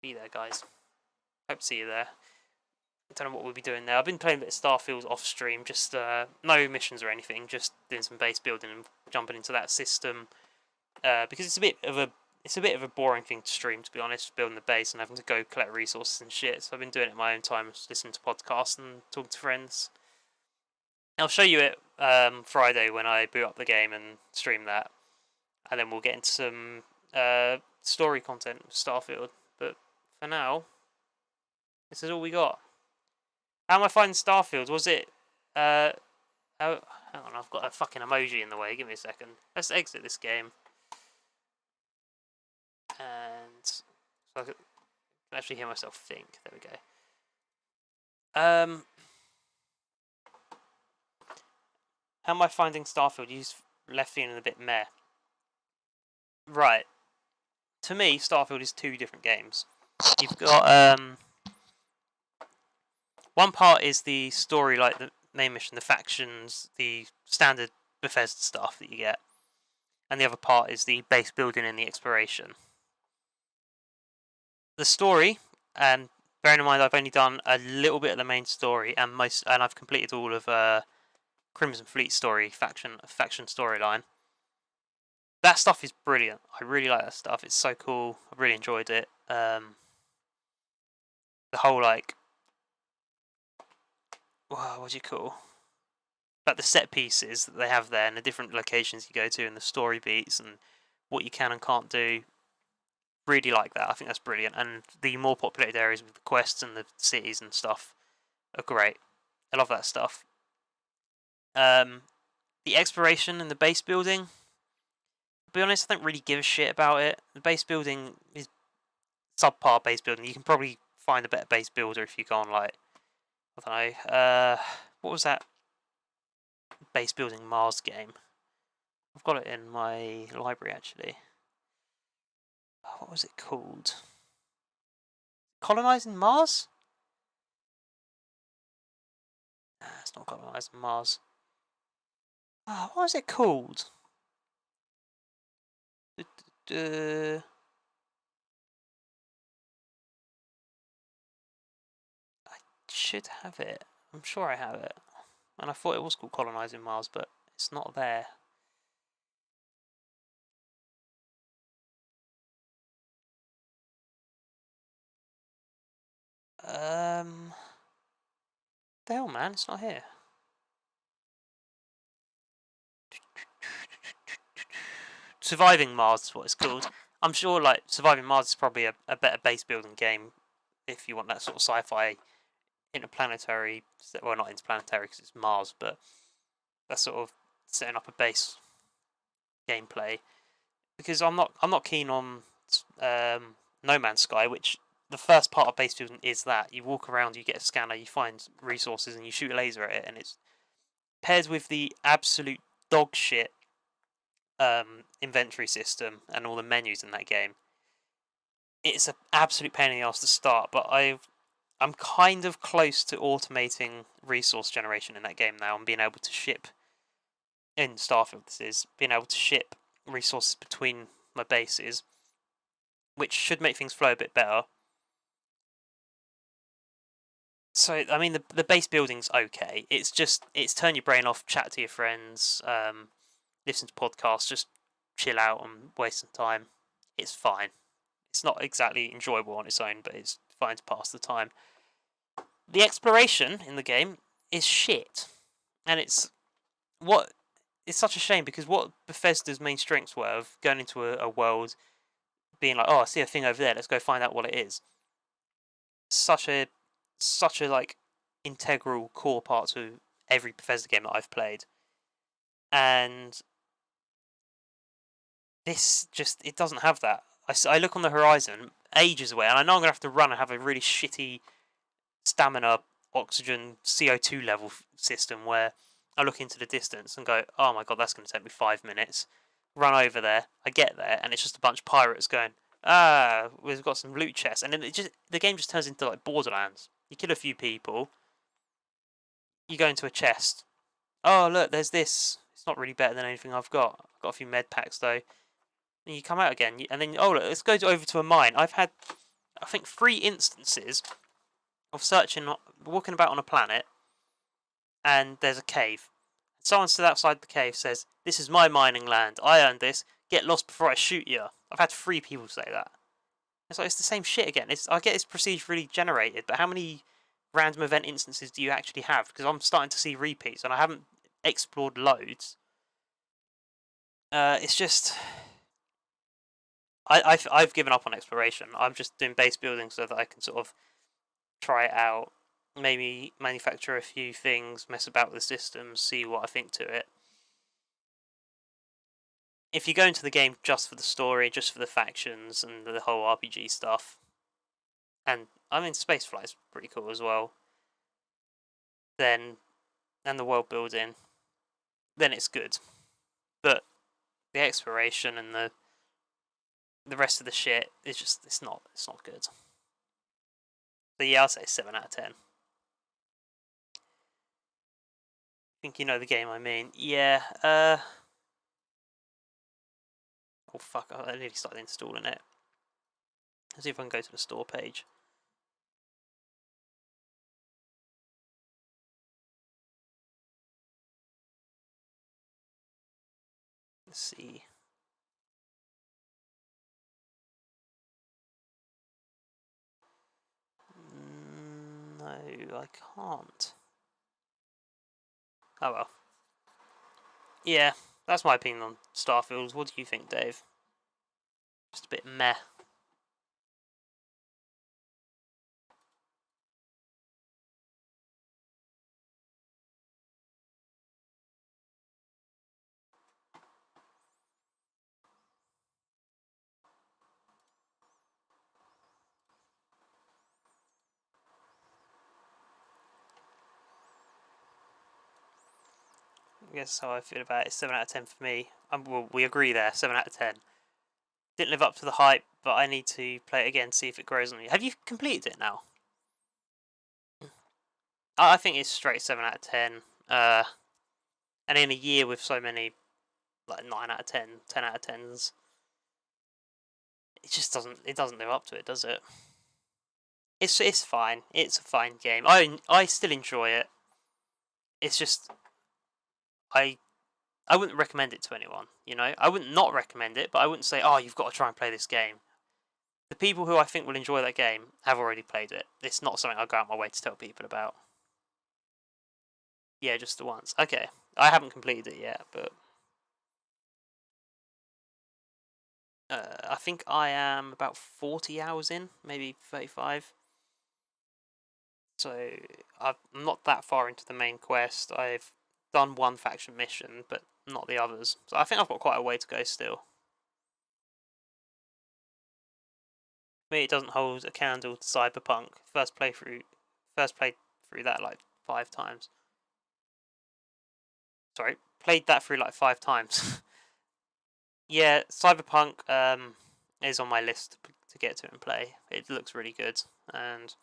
be there, guys. Hope to see you there. I don't know what we'll be doing there. I've been playing a bit of Starfield off stream, just no missions or anything, just doing some base building and jumping into that system. Because it's a bit of a boring thing to stream, to be honest, building the base and having to go collect resources and shit. So I've been doing it in my own time, listening to podcasts and talking to friends. I'll show you it Friday when I boot up the game and stream that, and then we'll get into some story content with Starfield. But for now, this is all we got. How am I finding Starfield? Was it... oh, hang on, I've got a fucking emoji in the way. Give me a second. Let's exit this game. And so I can actually hear myself think. There we go. How am I finding Starfield? You left feeling a bit meh. Right. To me, Starfield is two different games. You've got one part is the story, like the main mission, the factions, the standard Bethesda stuff that you get, and the other part is the base building and the exploration. The story, and bearing in mind I've only done a little bit of the main story, and I've completed all of Crimson Fleet story faction storyline. That stuff is brilliant. I really like that stuff. It's so cool. I really enjoyed it. The whole like, wow, what do you call? Like the set pieces that they have there, and the different locations you go to, and the story beats, and what you can and can't do. Really like that. I think that's brilliant. And the more populated areas with the quests and the cities and stuff are great. I love that stuff. The exploration and the base building, to be honest, I don't really give a shit about it. The base building is subpar base building. You can probably find a better base builder if you go on, like, I don't know, what was that base building Mars game? I've got it in my library, actually. What was it called? Colonizing Mars? Nah, it's not Colonizing Mars. What was it called? I should have it. I'm sure I have it. And I thought it was called Colonizing Mars, but it's not there. The hell, man, it's not here. Surviving Mars is what it's called. I'm sure, like, Surviving Mars is probably a better base building game if you want that sort of sci-fi interplanetary, well, not interplanetary because it's Mars, but that sort of setting up a base gameplay. Because I'm not keen on No Man's Sky, which the first part of base building is that you walk around, you get a scanner, you find resources, and you shoot a laser at it, and it's paired with the absolute dog shit inventory system and all the menus in that game. It's an absolute pain in the ass to start, but I'm kind of close to automating resource generation in that game now and being able to ship, in Starfield this is, being able to ship resources between my bases, which should make things flow a bit better. So, I mean, the base building's okay. It's turn your brain off, chat to your friends, listen to podcasts, just chill out and waste some time. It's fine. It's not exactly enjoyable on its own, but it's fine to pass the time. The exploration in the game is shit. And it's such a shame, because what Bethesda's main strengths were of going into a world, being like, oh, I see a thing over there, let's go find out what it is. Such a like integral core part to every Bethesda game that I've played. And this it doesn't have that. I look on the horizon ages away, and I know I'm going to have to run and have a really shitty stamina, oxygen, CO2 level system where I look into the distance and go, oh my god, that's going to take me 5 minutes. Run over there, I get there, and it's just a bunch of pirates going, we've got some loot chests. And then the game just turns into like Borderlands. You kill a few people, you go into a chest. Oh, look, there's this. It's not really better than anything I've got. I've got a few med packs though. And you come out again, and then oh look, let's go over to a mine. I've had, I think, 3 instances of walking about on a planet, and there's a cave. Someone stood outside the cave, says, "This is my mining land. I earned this. Get lost before I shoot you." I've had 3 people say that. It's like, it's the same shit again. I get it's procedurally generated, but how many random event instances do you actually have? Because I'm starting to see repeats, and I haven't explored loads. It's just, I've given up on exploration. I'm just doing base building so that I can sort of try it out, maybe manufacture a few things, mess about with the systems, see what I think to it. If you go into the game just for the story, just for the factions and the whole RPG stuff, and I mean spaceflight's pretty cool as well, then, and the world building, then it's good. But the exploration and the rest of the shit is just, it's not good. So yeah, I'll say 7 out of 10. I think you know the game I mean. Yeah, oh fuck, I nearly started installing it. Let's see if I can go to the store page. Let's see. No, I can't. Oh well. Yeah, that's my opinion on Starfield. What do you think, Dave? Just a bit meh. I guess how I feel about it. 7 out of 10 for me. Well, we agree there. 7 out of 10. Didn't live up to the hype, but I need to play it again, see if it grows on me. Have you completed it now? I think it's straight 7 out of 10. And in a year with so many, like 9 out of 10, 10 out of 10s, it just doesn't live up to it, does it? It's fine. It's a fine game. I still enjoy it. It's just, I wouldn't recommend it to anyone, you know? I wouldn't not recommend it, but I wouldn't say, oh, you've got to try and play this game. The people who I think will enjoy that game have already played it. It's not something I'll go out my way to tell people about. Yeah, just the once. Okay. I haven't completed it yet, but I think I am about 40 hours in, maybe 35. So I'm not that far into the main quest. I've done one faction mission, but not the others. So I think I've got quite a way to go still. For me, it doesn't hold a candle to Cyberpunk. First played through that like 5 times. Sorry, played that through like 5 times. Yeah, Cyberpunk is on my list to get to and play. It looks really good, and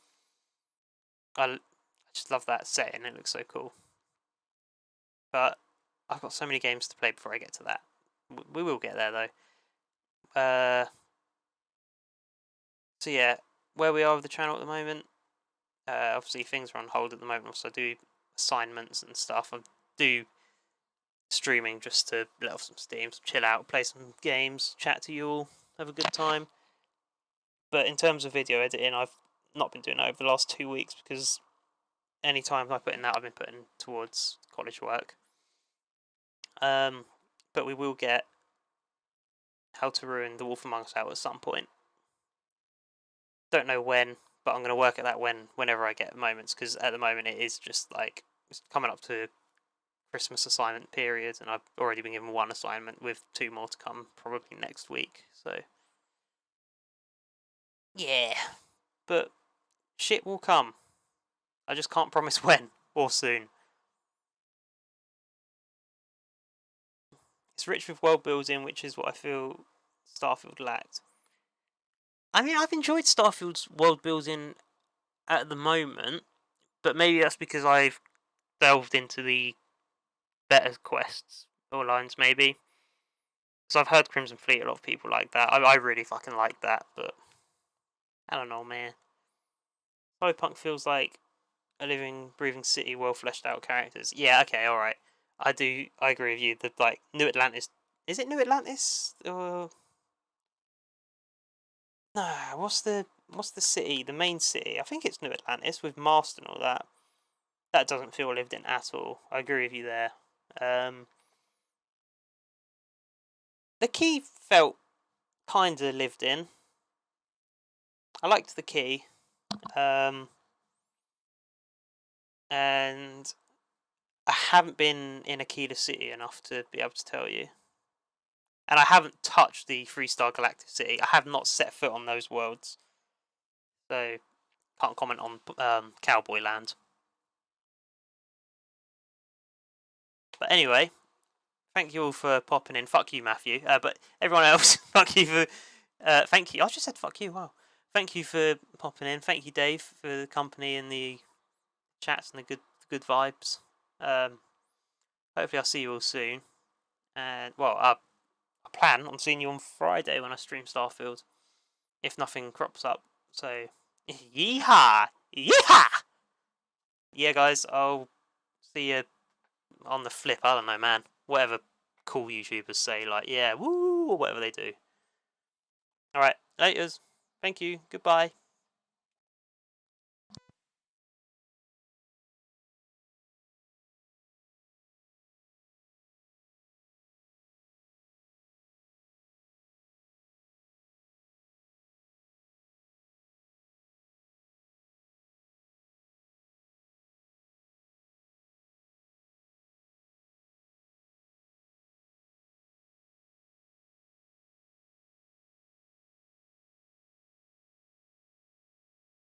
I just love that setting. It looks so cool. But I've got so many games to play before I get to that. We will get there though. So yeah, where we are with the channel at the moment. Obviously things are on hold at the moment. So I do assignments and stuff. I do streaming just to let off some steam, chill out, play some games, chat to you all, have a good time. But in terms of video editing, I've not been doing that over the last 2 weeks because any time I put in that, I've been putting towards college work. But we will get How to Ruin the Wolf Among Us out at some point. Don't know when, but I'm going to work at that whenever I get moments, because at the moment it is just like, it's coming up to Christmas assignment period, and I've already been given 1 assignment with 2 more to come probably next week. So yeah, but shit will come. I just can't promise when or soon. It's rich with world building, which is what I feel Starfield lacked. I mean, I've enjoyed Starfield's world building at the moment, but maybe that's because I've delved into the better quests storylines, maybe. Because I've heard Crimson Fleet, a lot of people like that. I really fucking like that, but I don't know, man. Cyberpunk feels like a living, breathing city, well fleshed out characters. Yeah, okay, alright. I agree with you. The like New Atlantis, is it New Atlantis? Or no, what's the city? The main city? I think it's New Atlantis with Mast and all that. That doesn't feel lived in at all. I agree with you there. The key felt kind of lived in. I liked the key. And I haven't been in Aquila City enough to be able to tell you. And I haven't touched the 3-star Galactic City. I have not set foot on those worlds. So, can't comment on Cowboy Land. But anyway, thank you all for popping in. Fuck you, Matthew. But everyone else, fuck you for... thank you. I just said fuck you, wow. Thank you for popping in. Thank you, Dave, for the company and the chats and the good vibes. Hopefully I'll see you all soon. And, well, I plan on seeing you on Friday when I stream Starfield. If nothing crops up. So, yeehaw! Yeehaw! Yeah, guys, I'll see you on the flip. I don't know, man. Whatever cool YouTubers say, like, yeah, woo, or whatever they do. Alright, laters. Thank you. Goodbye.